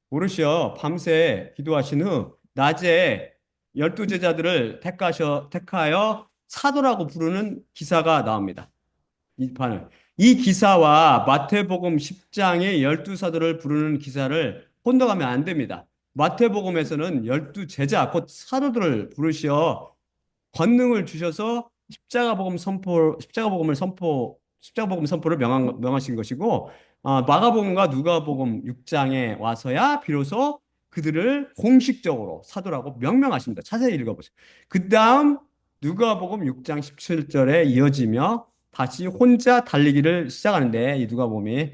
Speaker 1: 오르시어 밤새 기도하신 후 낮에 열두 제자들을 택하여 사도라고 부르는 기사가 나옵니다. 이 판을. 이 기사와 마태복음 10장의 열두 사도를 부르는 기사를 혼동하면 안 됩니다. 마태복음에서는 열두 제자, 곧 사도들을 부르시어 권능을 주셔서 십자가 복음 선포를 명하신 것이고, 마가복음과 누가복음 6장에 와서야 비로소 그들을 공식적으로 사도라고 명명하십니다. 자세히 읽어보세요. 그 다음 누가복음 6장 17절에 이어지며 다시 혼자 달리기를 시작하는데 이 누가복음이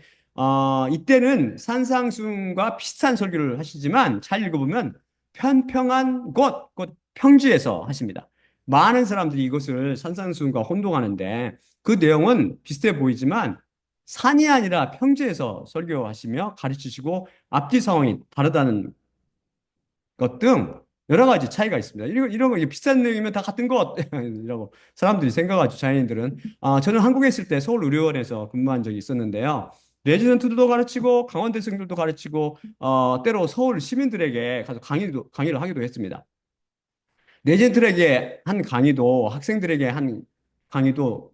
Speaker 1: 이때는 산상수훈과 비슷한 설교를 하시지만 잘 읽어보면 편평한 곧 평지에서 하십니다. 많은 사람들이 이것을 산상수훈과 혼동하는데 그 내용은 비슷해 보이지만 산이 아니라 평지에서 설교하시며 가르치시고 앞뒤 상황이 다르다는 것 등 여러 가지 차이가 있습니다. 이런 거 비슷한 내용이면 다 같은 것 이라고 사람들이 생각하죠. 자연인들은. 저는 한국에 있을 때 서울의료원에서 근무한 적이 있었는데요. 레지던트들도 가르치고 강원대생들도 가르치고 때로 서울 시민들에게 가서 강의를 하기도 했습니다. 레지던트에게 한 강의도 학생들에게 한 강의도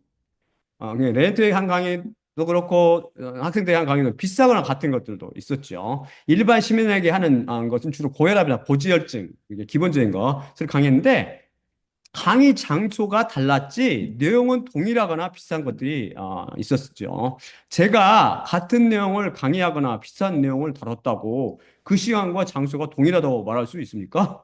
Speaker 1: 레지던트에게 한 강의 그렇고 학생들에 대한 강의도 비싸거나 같은 것들도 있었죠. 일반 시민에게 하는 것은 주로 고혈압이나 고지혈증 이게 기본적인 것을 강의했는데 강의 장소가 달랐지 내용은 동일하거나 비슷한 것들이 있었죠. 제가 같은 내용을 강의하거나 비슷한 내용을 다뤘다고 그 시간과 장소가 동일하다고 말할 수 있습니까?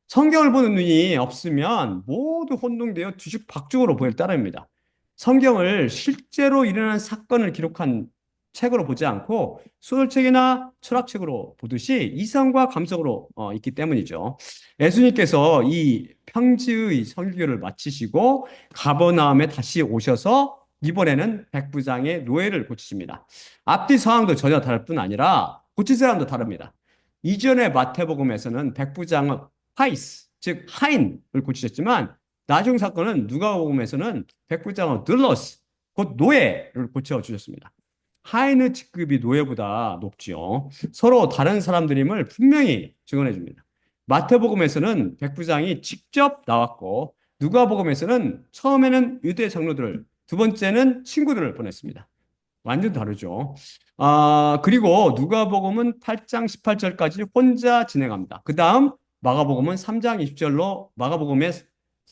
Speaker 1: 성경을 보는 눈이 없으면 모두 혼동되어 뒤죽박죽으로 보일 따름입니다. 성경을 실제로 일어난 사건을 기록한 책으로 보지 않고 소설책이나 철학책으로 보듯이 이성과 감성으로 있기 때문이죠. 예수님께서 이 평지의 설교를 마치시고 가버나움에 다시 오셔서 이번에는 백부장의 노예를 고치십니다. 앞뒤 상황도 전혀 다를 뿐 아니라 고칠 사람도 다릅니다. 이전의 마태복음에서는 백부장은 하이스, 즉 하인을 고치셨지만 나중 사건은 누가복음에서는 백부장은 들러스, 곧 노예를 고쳐 주셨습니다. 하인의 직급이 노예보다 높지요. 서로 다른 사람들임을 분명히 증언해 줍니다. 마태복음에서는 백부장이 직접 나왔고 누가복음에서는 처음에는 유대 장로들을 두 번째는 친구들을 보냈습니다. 완전 다르죠. 그리고 누가복음은 8장 18절까지 혼자 진행합니다. 그 다음 마가복음은 3장 20절로 마가복음의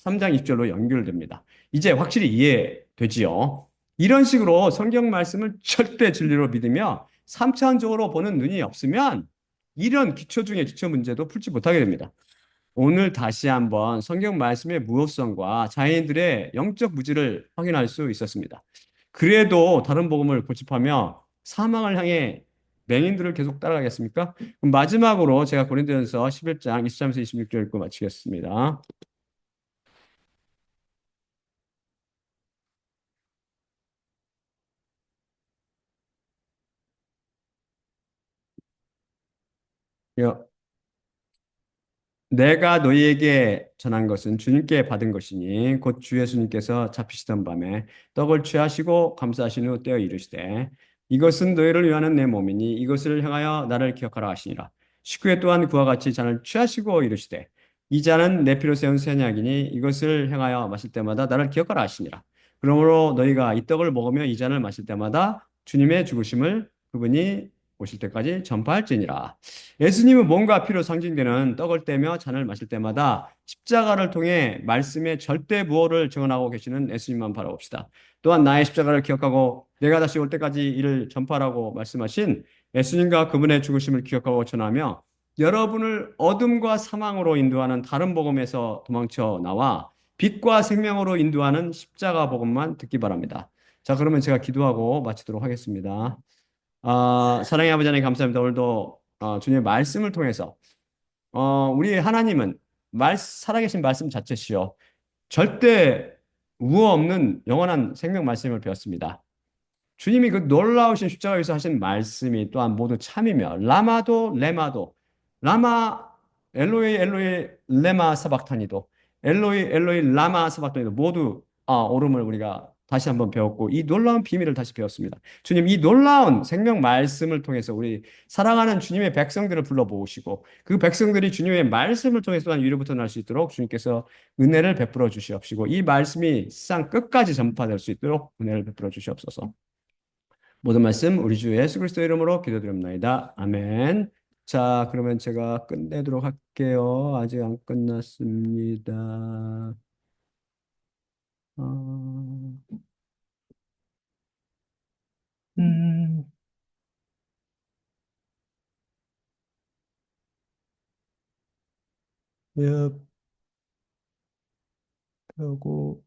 Speaker 1: 3장 20절로 연결됩니다. 이제 확실히 이해되지요. 이런 식으로 성경 말씀을 절대 진리로 믿으며 3차원적으로 보는 눈이 없으면 이런 기초 중에 기초 문제도 풀지 못하게 됩니다. 오늘 다시 한번 성경 말씀의 무효성과 자연인들의 영적 무지를 확인할 수 있었습니다. 그래도 다른 복음을 고집하며 사망을 향해 맹인들을 계속 따라가겠습니까? 그럼 마지막으로 제가 고린도전서 11장 23에서 26절 읽고 마치겠습니다. 여- 내가 너희에게 전한 것은 주님께 받은 것이니 곧 주 예수님께서 잡히시던 밤에 떡을 취하시고 감사하신 후 떼어 이르시되 이것은 너희를 위하는 내 몸이니 이것을 향하여 나를 기억하라 하시니라. 식후에 또한 그와 같이 잔을 취하시고 이르시되 이 잔은 내 피로 세운 새 언약이니 이것을 향하여 마실 때마다 나를 기억하라 하시니라. 그러므로 너희가 이 떡을 먹으며 이 잔을 마실 때마다 주님의 죽으심을 그분이 오실 때까지 전파할지니라. 예수님은 몸과 피로 상징되는 떡을 떼며 잔을 마실 때마다 십자가를 통해 말씀의 절대 부활을 증언하고 계시는 예수님만 바라봅시다. 또한 나의 십자가를 기억하고 내가 다시 올 때까지 이를 전파하라고 말씀하신 예수님과 그분의 죽으심을 기억하고 전하며 여러분을 어둠과 사망으로 인도하는 다른 복음에서 도망쳐 나와 빛과 생명으로 인도하는 십자가 복음만 듣기 바랍니다. 자, 그러면 제가 기도하고 마치도록 하겠습니다. 사랑의 아버지 하나님 감사합니다. 오늘도 주님의 말씀을 통해서 우리 하나님은 살아계신 말씀 자체시요. 절대 우호 없는 영원한 생명 말씀을 배웠습니다. 주님이 그 놀라우신 십자가에서 하신 말씀이 또한 모두 참이며 라마도 레마도 라마 엘로이 엘로이 레마 사박타니도 엘로이 엘로이 라마 사박타니도 모두 옳음을 우리가 다시 한번 배웠고 이 놀라운 비밀을 다시 배웠습니다. 주님 이 놀라운 생명 말씀을 통해서 우리 사랑하는 주님의 백성들을 불러 모으시고 그 백성들이 주님의 말씀을 통해서 또한 위로부터 날 수 있도록 주님께서 은혜를 베풀어 주시옵시고 이 말씀이 세상 끝까지 전파될 수 있도록 은혜를 베풀어 주시옵소서. 모든 말씀 우리 주 예수 그리스도 이름으로 기도드립니다. 아멘. 자, 그러면 제가 끝내도록 할게요. 아직 안 끝났습니다. 어, 음, 예, 하고